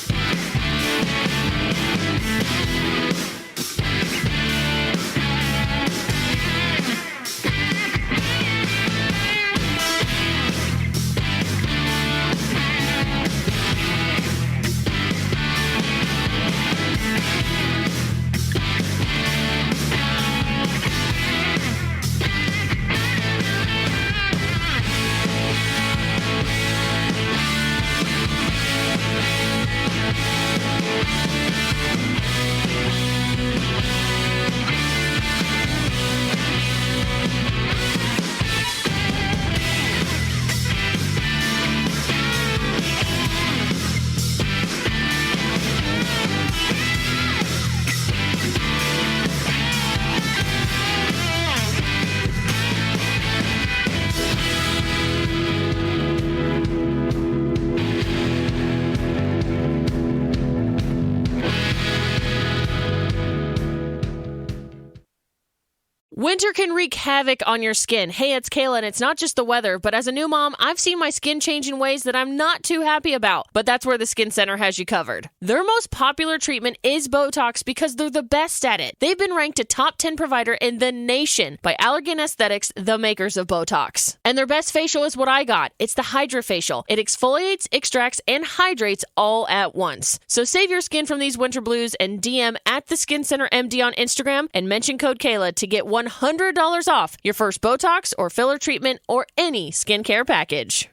Winter can wreak havoc on your skin. Hey, it's Kayla, and it's not just the weather, but as a new mom, I've seen my skin change in ways that I'm not too happy about. But that's where the Skin Center has you covered. Their most popular treatment is Botox because they're the best at it. They've been ranked a top 10 provider in the nation by Allergan Aesthetics, the makers of Botox. And their best facial is what I got. It's the HydraFacial. It exfoliates, extracts, and hydrates all at once. So save your skin from these winter blues and DM at the Skin Center MD on Instagram and mention code Kayla to get $100 off your first Botox or filler treatment or any skincare package.